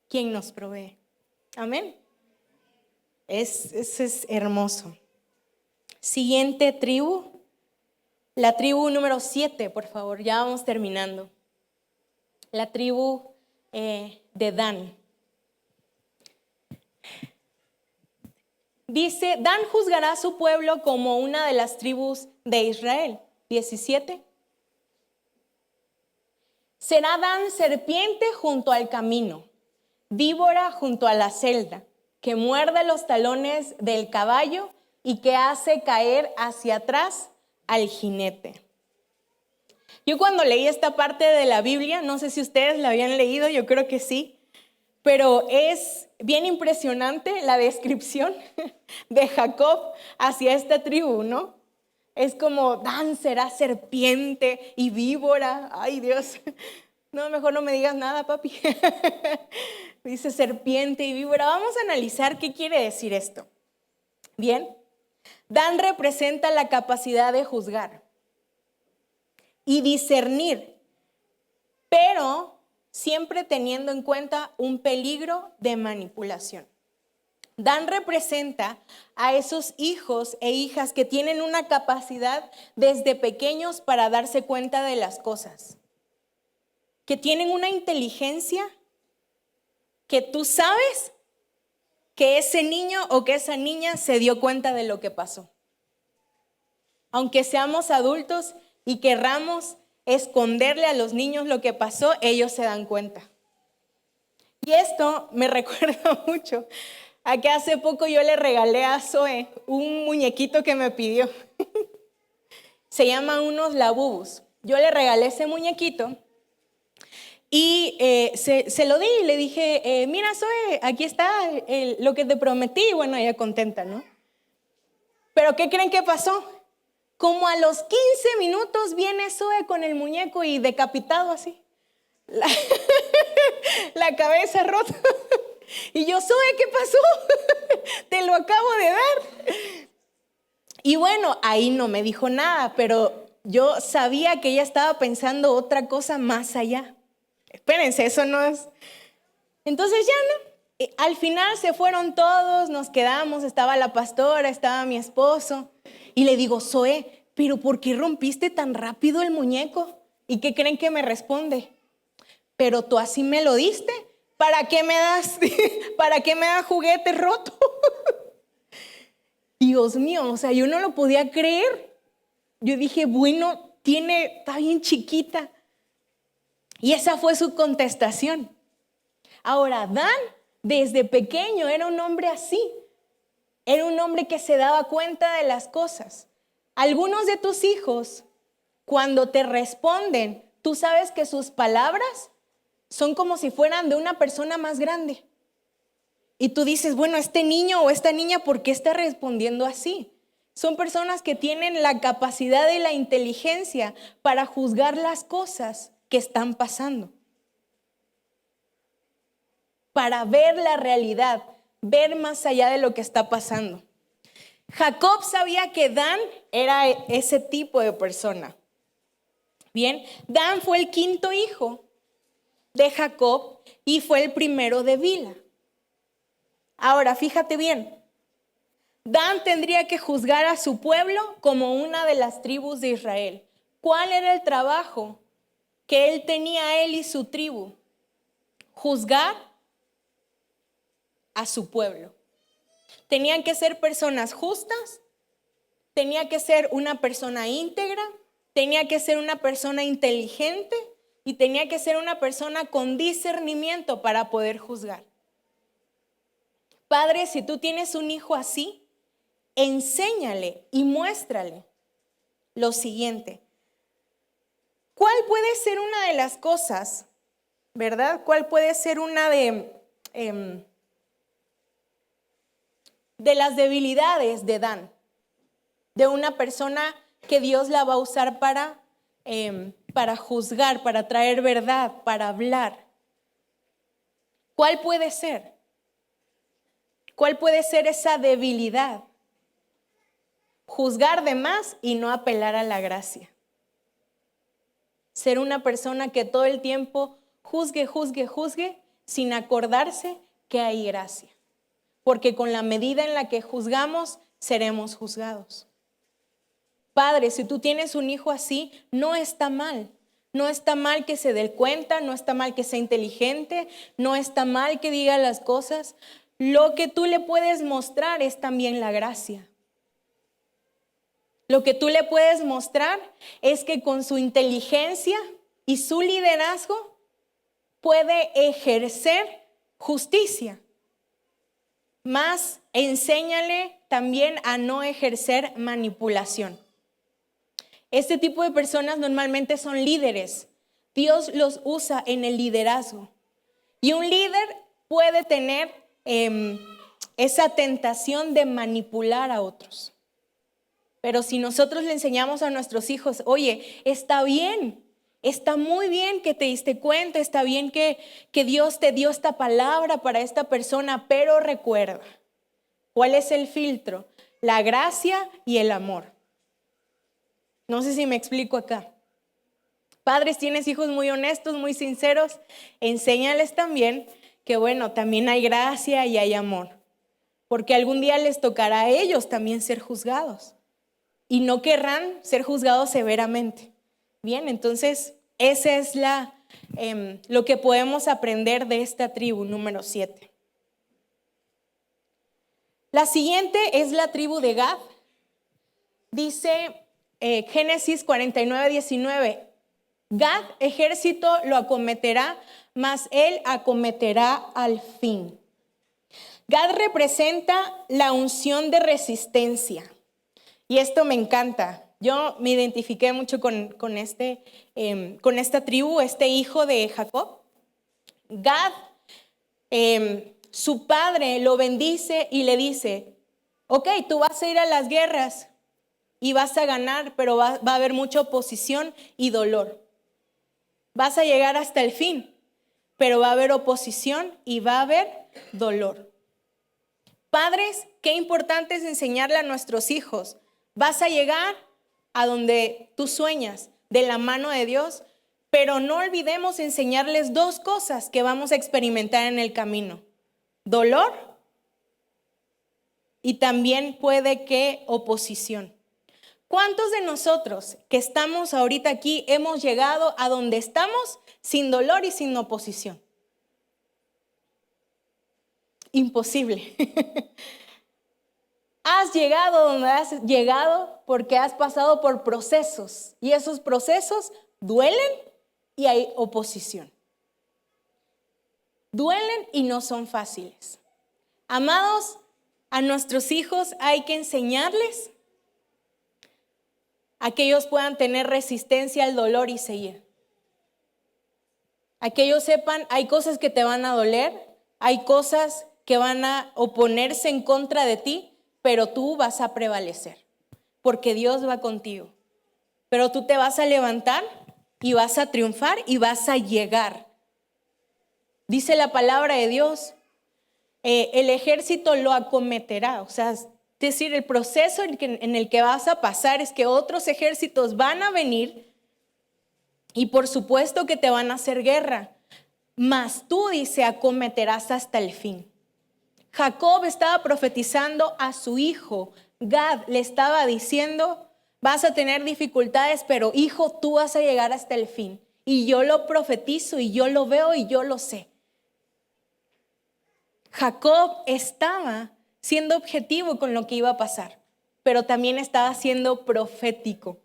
quien nos provee. Amén. Eso es hermoso. Siguiente tribu. La tribu número 7, por favor, ya vamos terminando. La tribu de Dan. Dice, Dan juzgará a su pueblo como una de las tribus de Israel. 17. Será Dan serpiente junto al camino, víbora junto a la celda, que muerde los talones del caballo y que hace caer hacia atrás al jinete. Yo cuando leí esta parte de la Biblia, no sé si ustedes la habían leído, yo creo que sí, pero es bien impresionante la descripción de Jacob hacia esta tribu, ¿no? Es como, Dan será serpiente y víbora. Ay, Dios. No, mejor no me digas nada, papi. Dice serpiente y víbora. Vamos a analizar qué quiere decir esto. Bien. Dan representa la capacidad de juzgar y discernir, pero siempre teniendo en cuenta un peligro de manipulación. Dan representa a esos hijos e hijas que tienen una capacidad desde pequeños para darse cuenta de las cosas, que tienen una inteligencia que tú sabes que ese niño o que esa niña se dio cuenta de lo que pasó. Aunque seamos adultos y querramos esconderle a los niños lo que pasó, ellos se dan cuenta. Y esto me recuerda mucho a que hace poco yo le regalé a Zoe un muñequito que me pidió. Se llaman unos labubus. Yo le regalé ese muñequito y se lo di y le dije, mira Zoe, aquí está lo que te prometí. Y bueno, ella contenta, ¿no? Pero ¿qué creen que pasó? Como a los 15 minutos viene Zoe con el muñeco y decapitado así. La cabeza rota. Y yo, Zoe, ¿qué pasó? Te lo acabo de dar. Y bueno, ahí no me dijo nada, pero yo sabía que ella estaba pensando otra cosa más allá. Espérense, eso no es. Entonces ya no. Al final se fueron todos, nos quedamos, estaba la pastora, estaba mi esposo. Y le digo, Zoe, ¿pero por qué rompiste tan rápido el muñeco? ¿Y qué creen que me responde? Pero tú así me lo diste. ¿Para qué me das juguete roto? Dios mío, o sea, yo no lo podía creer. Yo dije, bueno, está bien chiquita. Y esa fue su contestación. Ahora, Dan, desde pequeño, era un hombre así. Era un hombre que se daba cuenta de las cosas. Algunos de tus hijos, cuando te responden, tú sabes que sus palabras son como si fueran de una persona más grande. Y tú dices, bueno, este niño o esta niña, ¿por qué está respondiendo así? Son personas que tienen la capacidad y la inteligencia para juzgar las cosas que están pasando. Para ver la realidad, ver más allá de lo que está pasando. Jacob sabía que Dan era ese tipo de persona. Bien, Dan fue el quinto hijo de Jacob y fue el primero de Bila. Ahora, fíjate bien, Dan tendría que juzgar a su pueblo como una de las tribus de Israel. ¿Cuál era el trabajo que él tenía, él y su tribu? Juzgar a su pueblo. Tenían que ser personas justas, tenía que ser una persona íntegra, tenía que ser una persona inteligente y tenía que ser una persona con discernimiento para poder juzgar. Padre, si tú tienes un hijo así, enséñale y muéstrale lo siguiente. ¿Cuál puede ser una de las cosas, verdad? ¿Cuál puede ser una de las debilidades de Dan? De una persona que Dios la va a usar para juzgar, para traer verdad, para hablar. ¿Cuál puede ser? ¿Cuál puede ser esa debilidad? Juzgar de más y no apelar a la gracia. Ser una persona que todo el tiempo juzgue sin acordarse que hay gracia. Porque con la medida en la que juzgamos, seremos juzgados. Padre, si tú tienes un hijo así, no está mal. No está mal que se dé cuenta, no está mal que sea inteligente, no está mal que diga las cosas. Lo que tú le puedes mostrar es también la gracia. Lo que tú le puedes mostrar es que con su inteligencia y su liderazgo puede ejercer justicia. Más enséñale también a no ejercer manipulación. Este tipo de personas normalmente son líderes. Dios los usa en el liderazgo. Y un líder puede tener esa tentación de manipular a otros. Pero si nosotros le enseñamos a nuestros hijos, oye, está bien, está muy bien que te diste cuenta, está bien que Dios te dio esta palabra para esta persona, pero recuerda, ¿cuál es el filtro? La gracia y el amor. No sé si me explico acá. Padres, tienes hijos muy honestos, muy sinceros, enséñales también que bueno, también hay gracia y hay amor. Porque algún día les tocará a ellos también ser juzgados. Y no querrán ser juzgados severamente. Bien, entonces ese es lo que podemos aprender de esta tribu número 7. La siguiente es la tribu de Gad. Dice Génesis 49:19, Gad, ejército lo acometerá, mas él acometerá al fin. Gad representa la unción de resistencia. Y esto me encanta. Yo me identifiqué mucho con esta tribu, este hijo de Jacob. Gad, su padre lo bendice y le dice, ok, tú vas a ir a las guerras y vas a ganar, pero va a haber mucha oposición y dolor. Vas a llegar hasta el fin, pero va a haber oposición y va a haber dolor. Padres, qué importante es enseñarle a nuestros hijos. Vas a llegar a donde tú sueñas, de la mano de Dios, pero no olvidemos enseñarles dos cosas que vamos a experimentar en el camino. Dolor y también puede que oposición. ¿Cuántos de nosotros que estamos ahorita aquí hemos llegado a donde estamos sin dolor y sin oposición? Imposible. Has llegado donde has llegado porque has pasado por procesos y esos procesos duelen y hay oposición. Duelen y no son fáciles. Amados, a nuestros hijos hay que enseñarles a que ellos puedan tener resistencia al dolor y seguir. A que ellos sepan, hay cosas que te van a doler, hay cosas que van a oponerse en contra de ti, pero tú vas a prevalecer, porque Dios va contigo. Pero tú te vas a levantar y vas a triunfar y vas a llegar. Dice la palabra de Dios, el ejército lo acometerá. O sea, es decir, el proceso en el que vas a pasar es que otros ejércitos van a venir y por supuesto que te van a hacer guerra. Mas tú, dice, acometerás hasta el fin. Jacob estaba profetizando a su hijo. Gad le estaba diciendo, vas a tener dificultades, pero hijo, tú vas a llegar hasta el fin. Y yo lo profetizo y yo lo veo y yo lo sé. Jacob estaba siendo objetivo con lo que iba a pasar, pero también estaba siendo profético.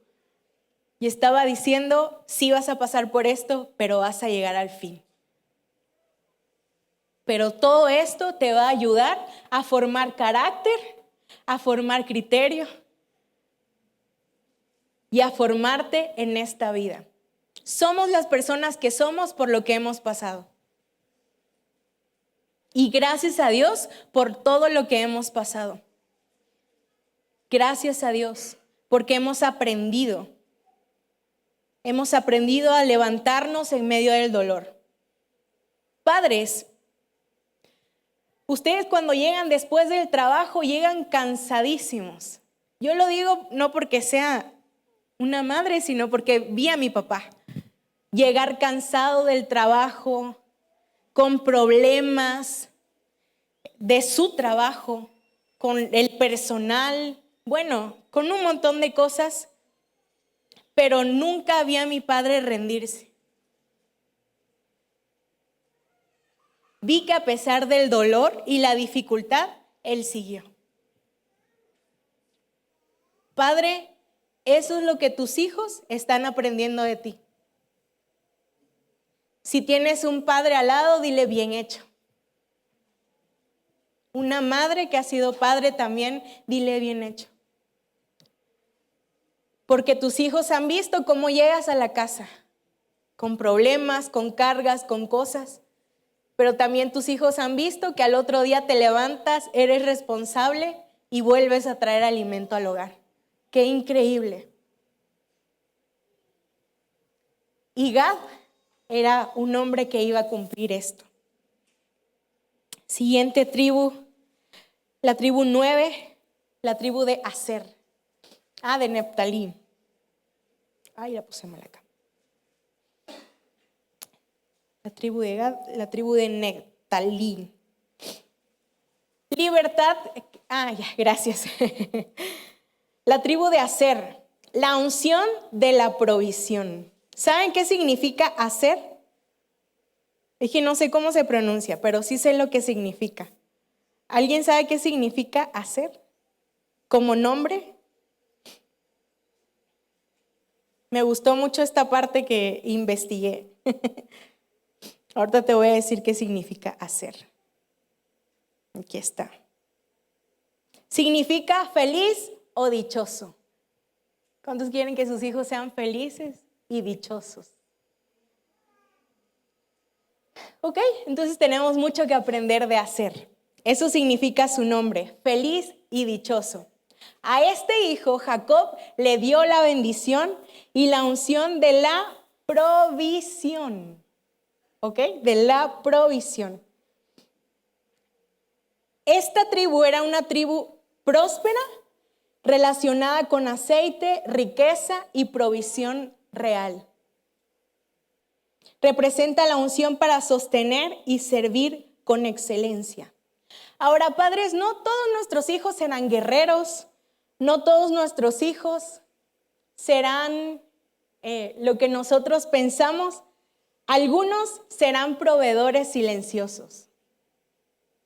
Y estaba diciendo, sí vas a pasar por esto, pero vas a llegar al fin. Pero todo esto te va a ayudar a formar carácter, a formar criterio y a formarte en esta vida. Somos las personas que somos por lo que hemos pasado. Y gracias a Dios por todo lo que hemos pasado. Gracias a Dios porque hemos aprendido. Hemos aprendido a levantarnos en medio del dolor. Padres, ustedes cuando llegan después del trabajo llegan cansadísimos. Yo lo digo no porque sea una madre, sino porque vi a mi papá llegar cansado del trabajo, con problemas de su trabajo, con el personal, bueno, con un montón de cosas, pero nunca vi a mi padre rendirse. Vi que a pesar del dolor y la dificultad, él siguió. Padre, eso es lo que tus hijos están aprendiendo de ti. Si tienes un padre al lado, dile bien hecho. Una madre que ha sido padre también, dile bien hecho. Porque tus hijos han visto cómo llegas a la casa, con problemas, con cargas, con cosas. Pero también tus hijos han visto que al otro día te levantas, eres responsable y vuelves a traer alimento al hogar. ¡Qué increíble! Y Gad era un hombre que iba a cumplir esto. Siguiente tribu, la tribu 9, la tribu de Aser. De Neftalí. La puse mal acá. La tribu de Gad, la tribu de Neftalí. Libertad, gracias. La tribu de Aser, la unción de la provisión. ¿Saben qué significa Aser? Es que no sé cómo se pronuncia, pero sí sé lo que significa. ¿Alguien sabe qué significa Aser? ¿Como nombre? Me gustó mucho esta parte que investigué. Ahorita te voy a decir qué significa Aser. Aquí está. Significa feliz o dichoso. ¿Cuántos quieren que sus hijos sean felices y dichosos? Ok, entonces tenemos mucho que aprender de Aser. Eso significa su nombre, feliz y dichoso. A este hijo, Jacob, le dio la bendición y la unción de la provisión. ¿Ok? De la provisión. Esta tribu era una tribu próspera, relacionada con aceite, riqueza y provisión real. Representa la unción para sostener y servir con excelencia. Ahora, padres, no todos nuestros hijos serán guerreros, no todos nuestros hijos serán lo que nosotros pensamos. Algunos serán proveedores silenciosos.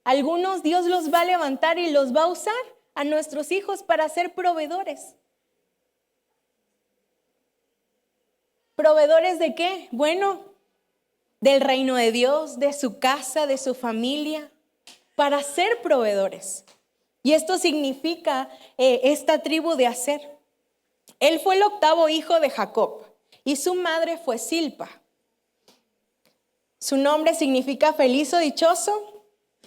Algunos Dios los va a levantar y los va a usar a nuestros hijos para ser proveedores. ¿Proveedores de qué? Bueno, del reino de Dios, de su casa, de su familia, para ser proveedores. Y esto significa esta tribu de Aser. Él fue el octavo hijo de Jacob y su madre fue Silpa. Su nombre significa feliz o dichoso.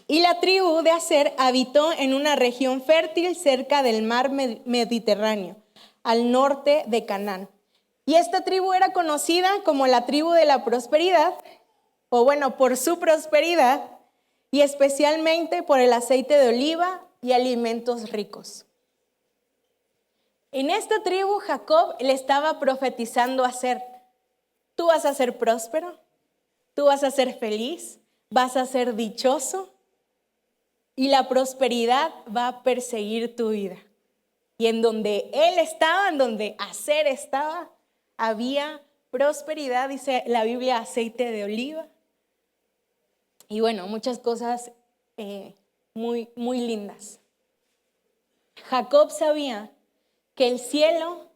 Y la tribu de Aser habitó en una región fértil cerca del mar Mediterráneo, al norte de Canaán. Y esta tribu era conocida como la tribu de la prosperidad, o bueno, por su prosperidad, y especialmente por el aceite de oliva y alimentos ricos. En esta tribu Jacob le estaba profetizando a Aser: tú vas a ser próspero, tú vas a ser feliz, vas a ser dichoso. y la prosperidad va a perseguir tu vida. Y en donde él estaba, en donde Aser estaba, había prosperidad, dice la Biblia, aceite de oliva. Y bueno, muchas cosas muy, muy lindas. Jacob sabía que el cielo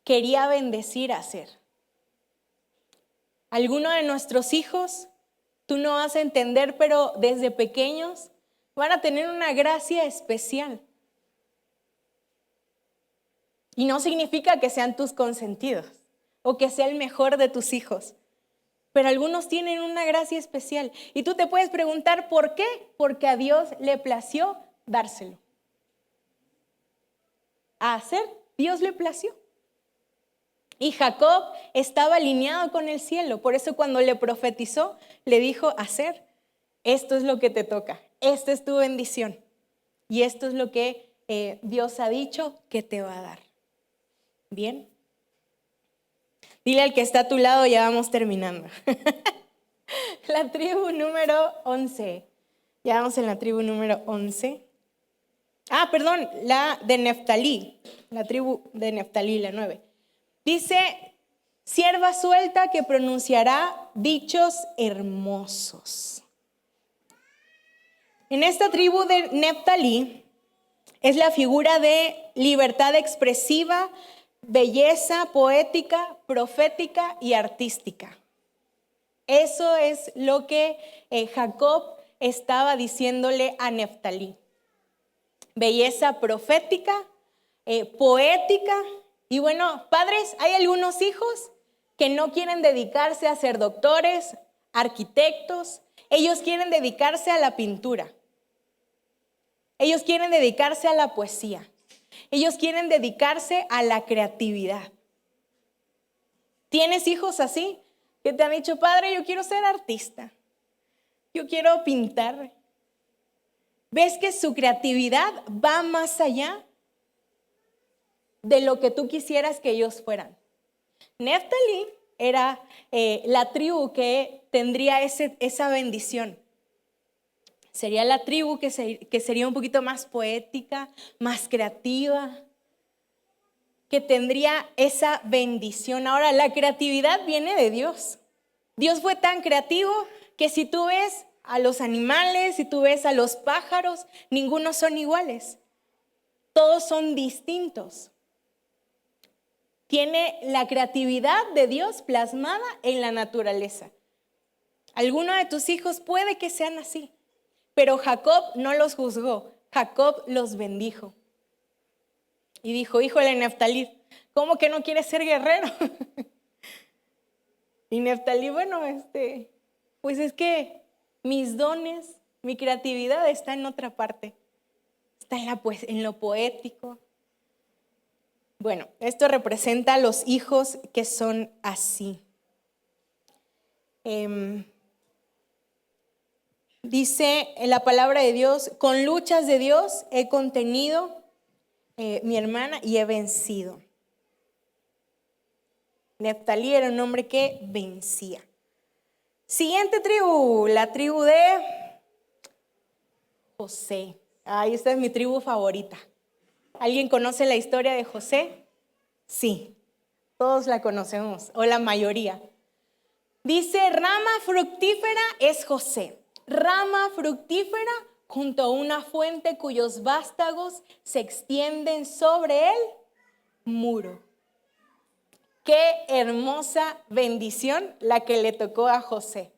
quería bendecir a Aser. Alguno de nuestros hijos, tú no vas a entender, pero desde pequeños van a tener una gracia especial. Y no significa que sean tus consentidos o que sea el mejor de tus hijos. Pero algunos tienen una gracia especial. Y tú te puedes preguntar, ¿por qué? Porque a Dios le plació dárselo. A Aser, Dios le plació. Y Jacob estaba alineado con el cielo. Por eso cuando le profetizó, le dijo a Aser, esto es lo que te toca. Esta es tu bendición. Y esto es lo que Dios ha dicho que te va a dar. ¿Bien? Dile al que está a tu lado, ya vamos terminando. La tribu número 11. Ya vamos en la tribu número 11. Perdón, la de Neftalí. La tribu de Neftalí, la 9. Dice, sierva suelta que pronunciará dichos hermosos. En esta tribu de Neftalí es la figura de libertad expresiva, belleza poética, profética y artística. Eso es lo que Jacob estaba diciéndole a Neftalí. Belleza profética, poética. Y bueno, padres, hay algunos hijos que no quieren dedicarse a ser doctores, arquitectos. Ellos quieren dedicarse a la pintura. Ellos quieren dedicarse a la poesía. Ellos quieren dedicarse a la creatividad. ¿Tienes hijos así? Que te han dicho, padre, yo quiero ser artista. Yo quiero pintar. ¿Ves que su creatividad va más allá de lo que tú quisieras que ellos fueran? Neftalí era la tribu que tendría esa bendición. Sería la tribu que sería un poquito más poética, más creativa, que tendría esa bendición. Ahora, la creatividad viene de Dios. Dios fue tan creativo que si tú ves a los animales, si tú ves a los pájaros, ninguno son iguales. Todos son distintos. Tiene la creatividad de Dios plasmada en la naturaleza. Alguno de tus hijos puede que sean así. Pero Jacob no los juzgó, Jacob los bendijo. Y dijo, híjole, Neftalí, ¿cómo que no quieres ser guerrero? Y Neftalí, bueno, pues es que mis dones, mi creatividad está en otra parte. Está en lo poético. Bueno, esto representa a los hijos que son así. Dice en la palabra de Dios, con luchas de Dios he contenido mi hermana y he vencido. Neftalí era un hombre que vencía. Siguiente tribu, la tribu de José. Esta es mi tribu favorita. ¿Alguien conoce la historia de José? Sí, todos la conocemos, o la mayoría. Dice, rama fructífera es José. Rama fructífera junto a una fuente cuyos vástagos se extienden sobre el muro. Qué hermosa bendición la que le tocó a José.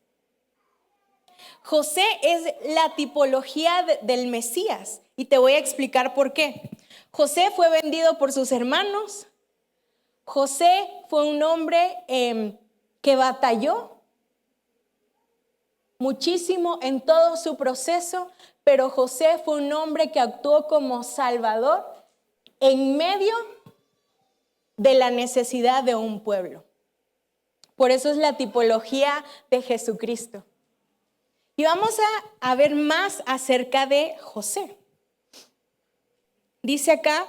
José es la tipología del Mesías y te voy a explicar por qué. José fue vendido por sus hermanos. José fue un hombre que batalló muchísimo en todo su proceso, pero José fue un hombre que actuó como salvador en medio de la necesidad de un pueblo. Por eso es la tipología de Jesucristo. Y vamos a ver más acerca de José. Dice acá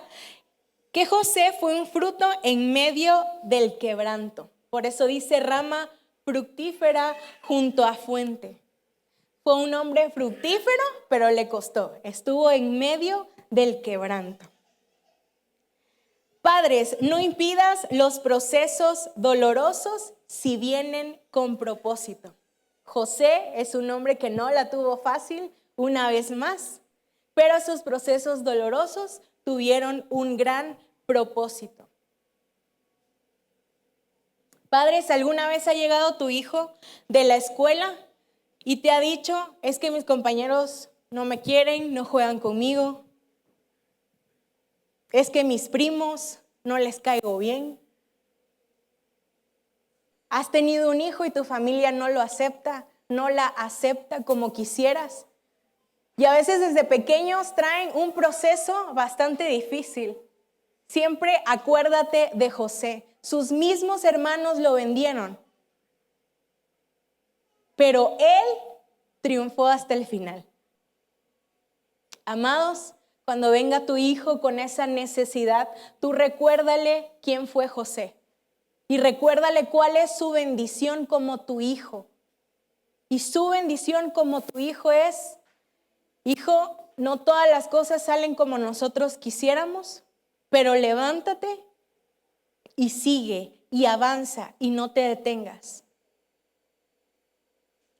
que José fue un fruto en medio del quebranto. Por eso dice rama fructífera junto a fuente. Fue un hombre fructífero, pero le costó. Estuvo en medio del quebranto. Padres, no impidas los procesos dolorosos si vienen con propósito. José es un hombre que no la tuvo fácil una vez más, pero sus procesos dolorosos tuvieron un gran propósito. Padres, ¿alguna vez ha llegado tu hijo de la escuela y te ha dicho, es que mis compañeros no me quieren, no juegan conmigo? Es que mis primos no les caigo bien. Has tenido un hijo y tu familia no lo acepta, no la acepta como quisieras. Y a veces desde pequeños traen un proceso bastante difícil. Siempre acuérdate de José. Sus mismos hermanos lo vendieron, pero él triunfó hasta el final. Amados, cuando venga tu hijo con esa necesidad, tú recuérdale quién fue José y recuérdale cuál es su bendición como tu hijo. Y su bendición como tu hijo es, hijo, no todas las cosas salen como nosotros quisiéramos, pero levántate y sigue y avanza y no te detengas.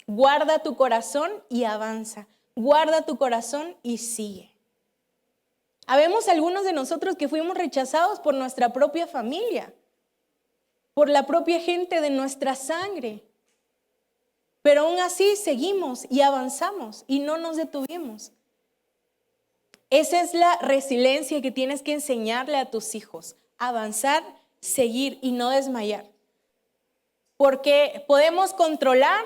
Guarda tu corazón y avanza. Guarda tu corazón y sigue. Habemos algunos de nosotros que fuimos rechazados por nuestra propia familia, por la propia gente de nuestra sangre. Pero aún así seguimos y avanzamos y no nos detuvimos. Esa es la resiliencia que tienes que enseñarle a tus hijos. Avanzar, seguir y no desmayar. Porque podemos controlar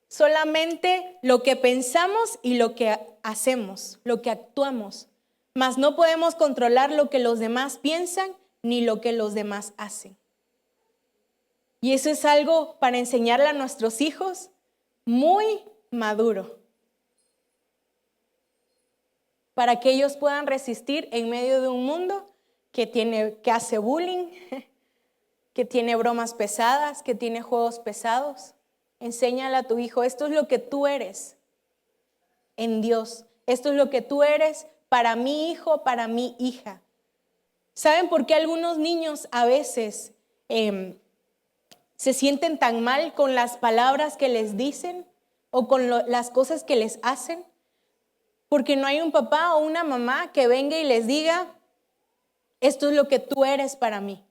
solamente lo que pensamos y lo que hacemos, lo que actuamos. Mas no podemos controlar lo que los demás piensan ni lo que los demás hacen. Y eso es algo para enseñarle a nuestros hijos muy maduro. Para que ellos puedan resistir en medio de un mundo que hace bullying, que tiene bromas pesadas, que tiene juegos pesados. Enséñale a tu hijo, esto es lo que tú eres en Dios. Esto es lo que tú eres para mi hijo, para mi hija. ¿Saben por qué algunos niños a veces se sienten tan mal con las palabras que les dicen o con las cosas que les hacen? Porque no hay un papá o una mamá que venga y les diga, esto es lo que tú eres para mí.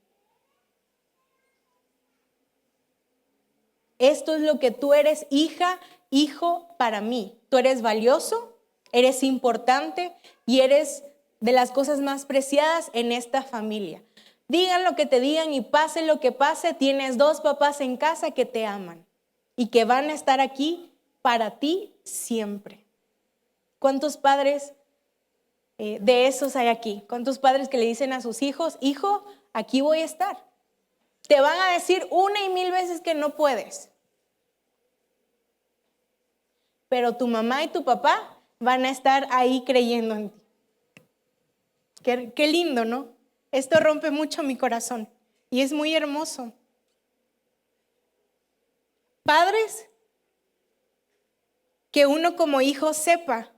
Esto es lo que tú eres, hija, hijo, para mí. Tú eres valioso, eres importante y eres de las cosas más preciadas en esta familia. Digan lo que te digan y pase lo que pase, tienes 2 papás en casa que te aman y que van a estar aquí para ti siempre. ¿Cuántos padres de esos hay aquí? ¿Cuántos padres que le dicen a sus hijos, hijo, aquí voy a estar? Te van a decir 1 y 1000 veces que no puedes. Pero tu mamá y tu papá van a estar ahí creyendo en ti. Qué lindo, ¿no? Esto rompe mucho mi corazón y es muy hermoso. Padres, que uno como hijo sepa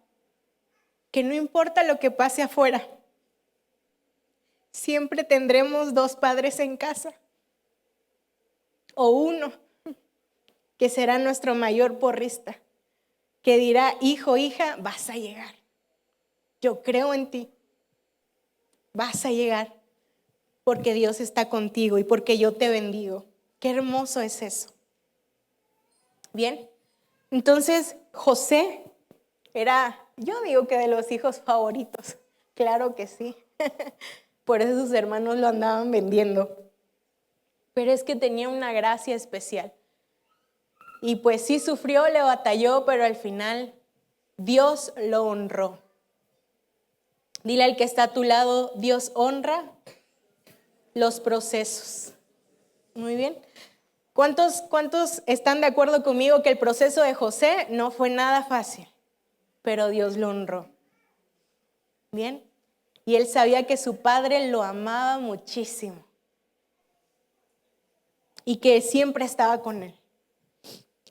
que no importa lo que pase afuera, siempre tendremos 2 padres en casa o uno que será nuestro mayor porrista, que dirá, hijo, hija, vas a llegar. Yo creo en ti. Vas a llegar porque Dios está contigo y porque yo te bendigo. Qué hermoso es eso. Bien, entonces José era, yo digo que de los hijos favoritos. Claro que sí. Por eso sus hermanos lo andaban vendiendo. Pero es que tenía una gracia especial. Y pues sí sufrió, le batalló, pero al final Dios lo honró. Dile al que está a tu lado, Dios honra los procesos. Muy bien. ¿Cuántos están de acuerdo conmigo que el proceso de José no fue nada fácil, pero Dios lo honró? Bien. Y él sabía que su padre lo amaba muchísimo y que siempre estaba con él.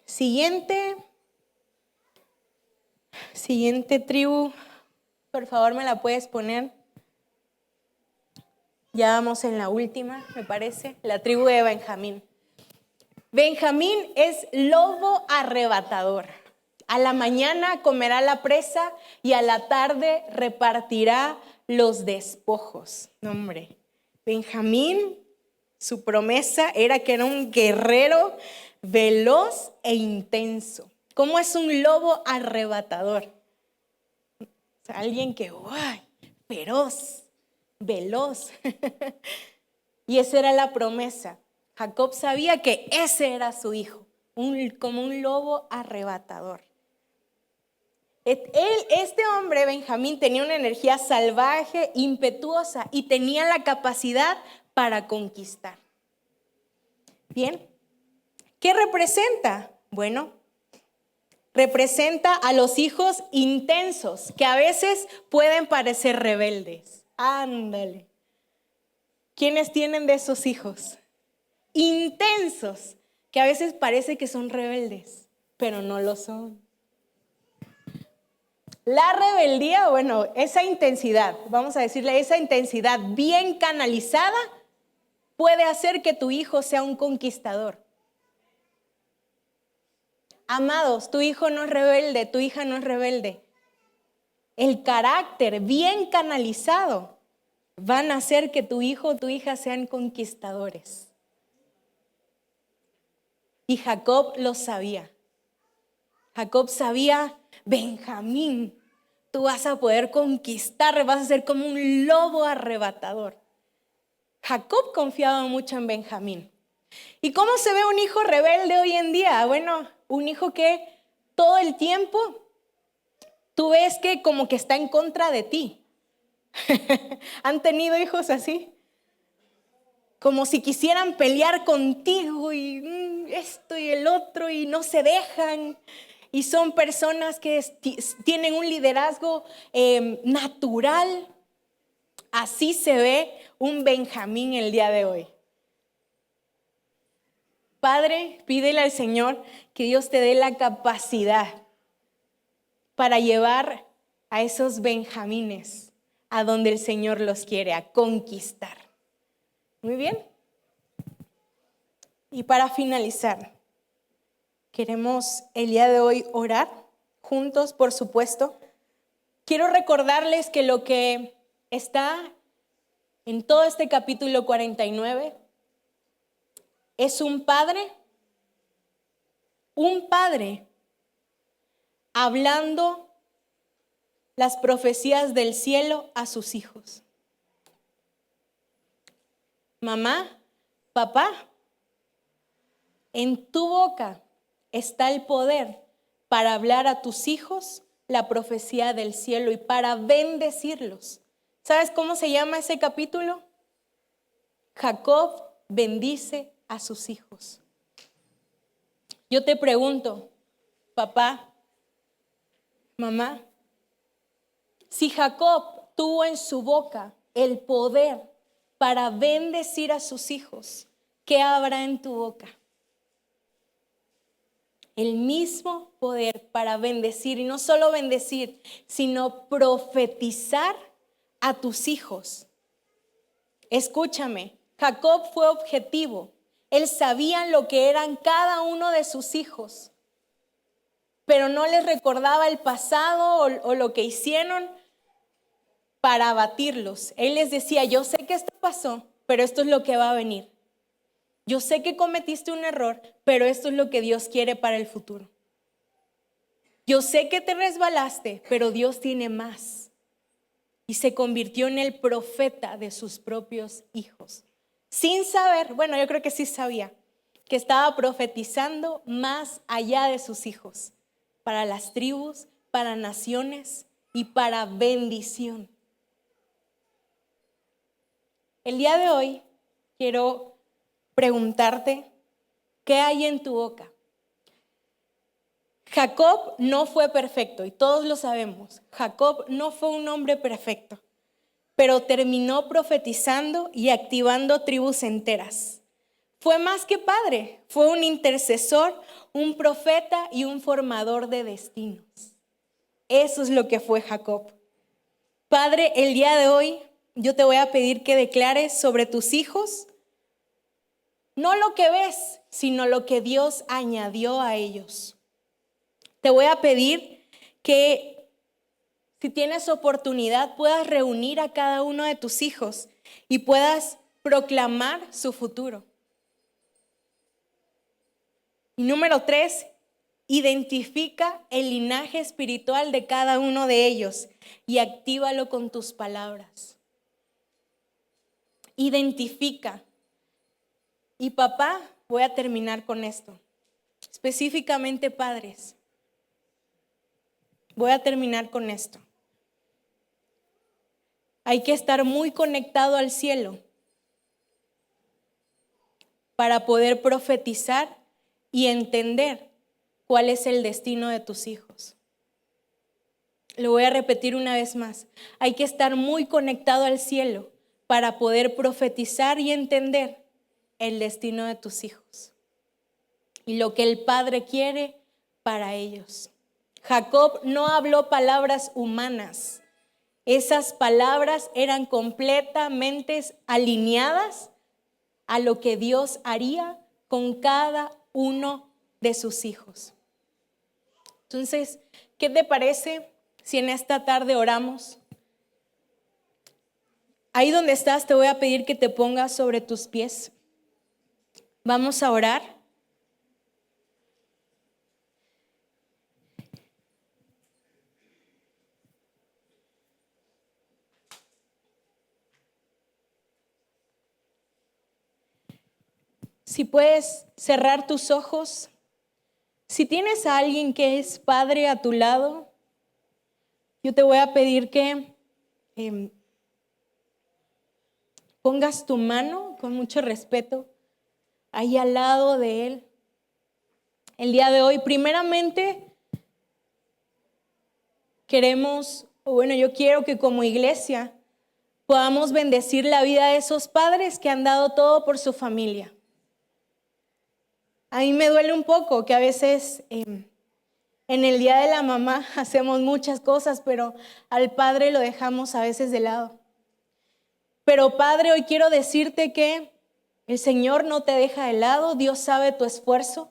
Siguiente Siguiente tribu, por favor, ¿me la puedes poner? Ya vamos en la última, me parece, la tribu de Benjamín. Benjamín es lobo arrebatador. A la mañana comerá la presa y a la tarde repartirá los despojos. No, hombre, Benjamín, su promesa era que era un guerrero veloz e intenso. ¿Cómo es un lobo arrebatador? O sea, alguien que, ¡ay!, feroz, veloz. Y esa era la promesa. Jacob sabía que ese era su hijo, como un lobo arrebatador. Este hombre, Benjamín, tenía una energía salvaje, impetuosa y tenía la capacidad para conquistar. Bien, ¿qué representa? Bueno, representa a los hijos intensos que a veces pueden parecer rebeldes. Ándale. ¿Quiénes tienen de esos hijos? Intensos, que a veces parece que son rebeldes, pero no lo son. La rebeldía, bueno, esa intensidad, vamos a decirle, esa intensidad bien canalizada puede hacer que tu hijo sea un conquistador. Amados, tu hijo no es rebelde, tu hija no es rebelde. El carácter bien canalizado van a hacer que tu hijo o tu hija sean conquistadores. Y Jacob lo sabía. Jacob sabía, Benjamín, tú vas a poder conquistar, vas a ser como un lobo arrebatador. Jacob confiaba mucho en Benjamín. ¿Y cómo se ve un hijo rebelde hoy en día? Bueno, un hijo que todo el tiempo tú ves que como que está en contra de ti. ¿Han tenido hijos así? Como si quisieran pelear contigo y esto y el otro y no se dejan. Y son personas que tienen un liderazgo natural. Así se ve un Benjamín el día de hoy. Padre, pídele al Señor que Dios te dé la capacidad para llevar a esos Benjamines a donde el Señor los quiere, a conquistar. Muy bien. Y para finalizar, queremos el día de hoy orar juntos, por supuesto. Quiero recordarles que lo que está en todo este capítulo 49 es un padre hablando las profecías del cielo a sus hijos. Mamá, papá, en tu boca está el poder para hablar a tus hijos la profecía del cielo y para bendecirlos. ¿Sabes cómo se llama ese capítulo? Jacob bendice a sus hijos. Yo te pregunto, papá, mamá, si Jacob tuvo en su boca el poder para bendecir a sus hijos, ¿qué habrá en tu boca? El mismo poder para bendecir, y no solo bendecir, sino profetizar a tus hijos. Escúchame, Jacob fue objetivo. Él sabía lo que eran cada uno de sus hijos, pero no les recordaba el pasado o lo que hicieron para abatirlos. Él les decía, yo sé que esto pasó, pero esto es lo que va a venir. Yo sé que cometiste un error, pero esto es lo que Dios quiere para el futuro. Yo sé que te resbalaste, pero Dios tiene más. Y se convirtió en el profeta de sus propios hijos. Sin saber, bueno, yo creo que sí sabía, que estaba profetizando más allá de sus hijos, para las tribus, para naciones y para bendición. El día de hoy quiero preguntarte, ¿qué hay en tu boca? Jacob no fue perfecto y todos lo sabemos. Jacob no fue un hombre perfecto, pero terminó profetizando y activando tribus enteras. Fue más que padre, fue un intercesor, un profeta y un formador de destinos. Eso es lo que fue Jacob. Padre, el día de hoy yo te voy a pedir que declares sobre tus hijos no lo que ves, sino lo que Dios añadió a ellos. Te voy a pedir que si tienes oportunidad puedas reunir a cada uno de tus hijos y puedas proclamar su futuro. Y número 3, identifica el linaje espiritual de cada uno de ellos y actívalo con tus palabras. Identifica. Y papá, voy a terminar con esto. Específicamente padres. Voy a terminar con esto. Hay que estar muy conectado al cielo para poder profetizar y entender cuál es el destino de tus hijos. Lo voy a repetir una vez más. Hay que estar muy conectado al cielo para poder profetizar y entender el destino de tus hijos y lo que el Padre quiere para ellos. Jacob no habló palabras humanas. Esas palabras eran completamente alineadas a lo que Dios haría con cada uno de sus hijos. Entonces, ¿qué te parece si en esta tarde oramos? Ahí donde estás te voy a pedir que te pongas sobre tus pies. Vamos a orar. Si puedes cerrar tus ojos. Si tienes a alguien que es padre a tu lado, yo te voy a pedir que pongas tu mano con mucho respeto ahí al lado de él. El día de hoy, primeramente, yo quiero que como iglesia podamos bendecir la vida de esos padres que han dado todo por su familia. A mí me duele un poco que a veces en el Día de la Mamá hacemos muchas cosas, pero al padre lo dejamos a veces de lado. Pero Padre, hoy quiero decirte que el Señor no te deja de lado, Dios sabe tu esfuerzo,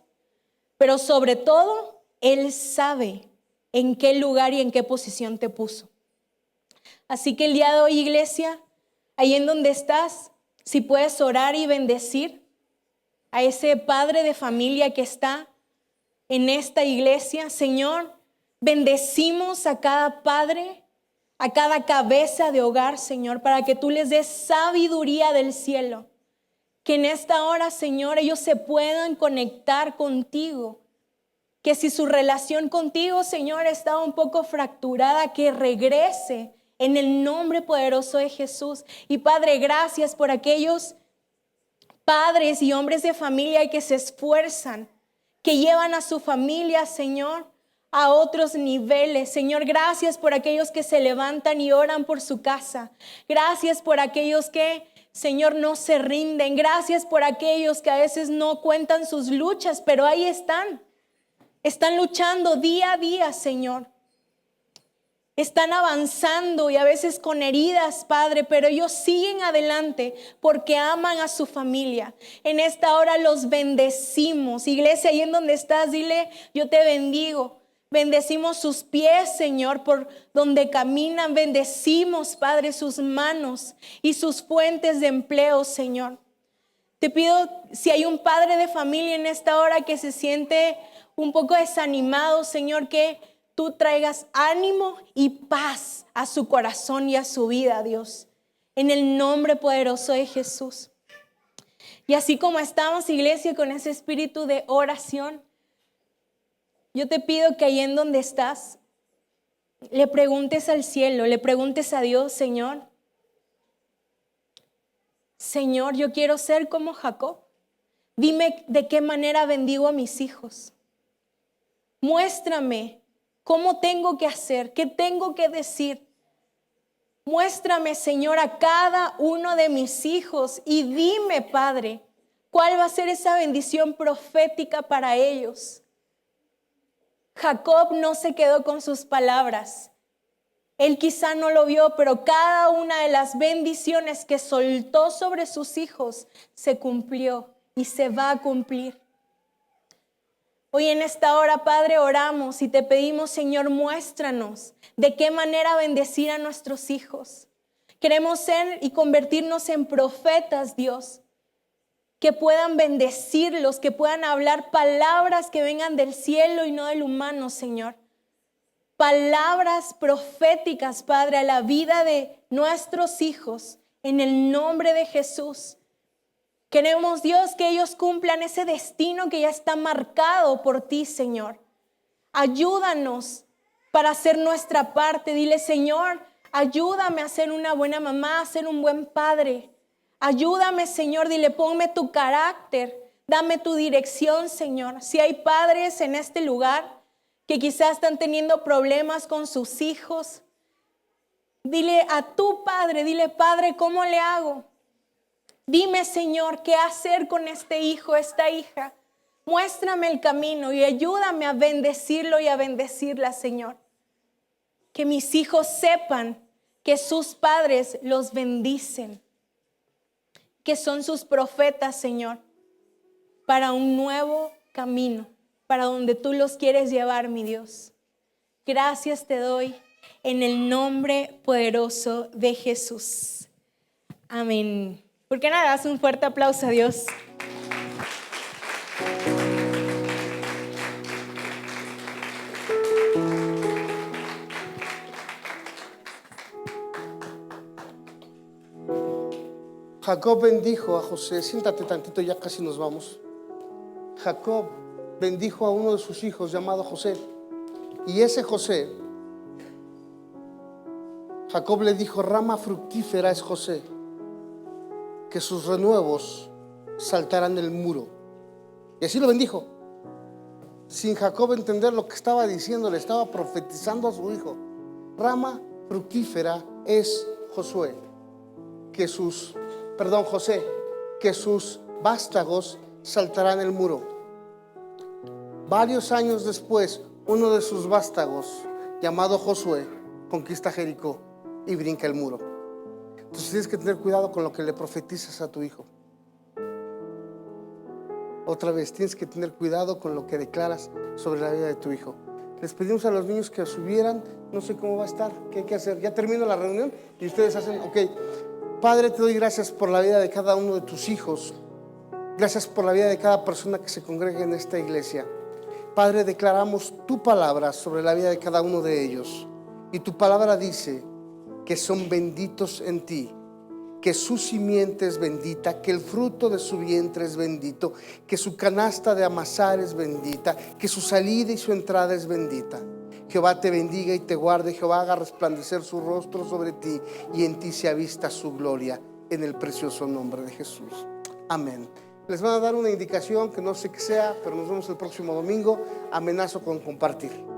pero sobre todo, Él sabe en qué lugar y en qué posición te puso. Así que el día de hoy, iglesia, ahí en donde estás, si puedes orar y bendecir a ese padre de familia que está en esta iglesia, Señor, bendecimos a cada padre, a cada cabeza de hogar, Señor, para que tú les des sabiduría del cielo. Que en esta hora, Señor, ellos se puedan conectar contigo. Que si su relación contigo, Señor, está un poco fracturada, que regrese en el nombre poderoso de Jesús. Y Padre, gracias por aquellos padres y hombres de familia que se esfuerzan, que llevan a su familia, Señor, a otros niveles. Señor, gracias por aquellos que se levantan y oran por su casa. Gracias por aquellos que, Señor, no se rinden. Gracias por aquellos que a veces no cuentan sus luchas, pero ahí están. Están luchando día a día, Señor. Están avanzando y a veces con heridas, Padre, pero ellos siguen adelante porque aman a su familia. En esta hora los bendecimos. Iglesia, ahí en donde estás, dile, yo te bendigo. Bendecimos sus pies, Señor, por donde caminan. Bendecimos, Padre, sus manos y sus fuentes de empleo, Señor. Te pido, si hay un padre de familia en esta hora que se siente un poco desanimado, Señor, que tú traigas ánimo y paz a su corazón y a su vida, Dios, en el nombre poderoso de Jesús. Y así como estamos, iglesia, con ese espíritu de oración, yo te pido que ahí en donde estás, le preguntes al cielo, le preguntes a Dios, Señor, yo quiero ser como Jacob. Dime de qué manera bendigo a mis hijos. Muéstrame cómo tengo que hacer, qué tengo que decir. Muéstrame, Señor, a cada uno de mis hijos y dime, Padre, cuál va a ser esa bendición profética para ellos. Jacob no se quedó con sus palabras. Él quizá no lo vio, pero cada una de las bendiciones que soltó sobre sus hijos se cumplió y se va a cumplir. Hoy en esta hora, Padre, oramos y te pedimos, Señor, muéstranos de qué manera bendecir a nuestros hijos. Queremos ser y convertirnos en profetas, Dios, que puedan bendecirlos, que puedan hablar palabras que vengan del cielo y no del humano, Señor. Palabras proféticas, Padre, a la vida de nuestros hijos, en el nombre de Jesús. Queremos, Dios, que ellos cumplan ese destino que ya está marcado por ti, Señor. Ayúdanos para hacer nuestra parte. Dile, Señor, ayúdame a ser una buena mamá, a ser un buen padre. Ayúdame, Señor, dile, ponme tu carácter, dame tu dirección, Señor. Si hay padres en este lugar que quizás están teniendo problemas con sus hijos, dile a tu padre, dile, Padre, ¿cómo le hago? Dime, Señor, qué hacer con este hijo, esta hija. Muéstrame el camino y ayúdame a bendecirlo y a bendecirla, Señor. Que mis hijos sepan que sus padres los bendicen, que son sus profetas, Señor, para un nuevo camino, para donde tú los quieres llevar, mi Dios. Gracias te doy en el nombre poderoso de Jesús. Amén. ¿Por qué no le das un fuerte aplauso a Dios? Jacob bendijo a José. Siéntate tantito, ya casi nos vamos. Jacob bendijo a uno de sus hijos llamado José. Y ese José, Jacob le dijo, rama fructífera es José, que sus renuevos saltarán el muro. Y así lo bendijo. Sin Jacob entender lo que estaba diciendo, le estaba profetizando a su hijo. Rama fructífera es José, que sus vástagos saltarán el muro. Varios años después, uno de sus vástagos, llamado Josué, conquista Jericó y brinca el muro. Entonces tienes que tener cuidado con lo que le profetizas a tu hijo. Otra vez, tienes que tener cuidado con lo que declaras sobre la vida de tu hijo. Les pedimos a los niños que subieran. No sé cómo va a estar, qué hay que hacer. Ya termino la reunión y ustedes hacen, ok. Padre, te doy gracias por la vida de cada uno de tus hijos. Gracias por la vida de cada persona que se congrega en esta iglesia. Padre, declaramos tu palabra sobre la vida de cada uno de ellos. Y tu palabra dice que son benditos en ti, que su simiente es bendita, que el fruto de su vientre es bendito, que su canasta de amasar es bendita, que su salida y su entrada es bendita. Jehová te bendiga y te guarde. Jehová haga resplandecer su rostro sobre ti y en ti se vista su gloria, en el precioso nombre de Jesús. Amén. Les van a dar una indicación que no sé qué sea, pero nos vemos el próximo domingo. Amenazo con compartir.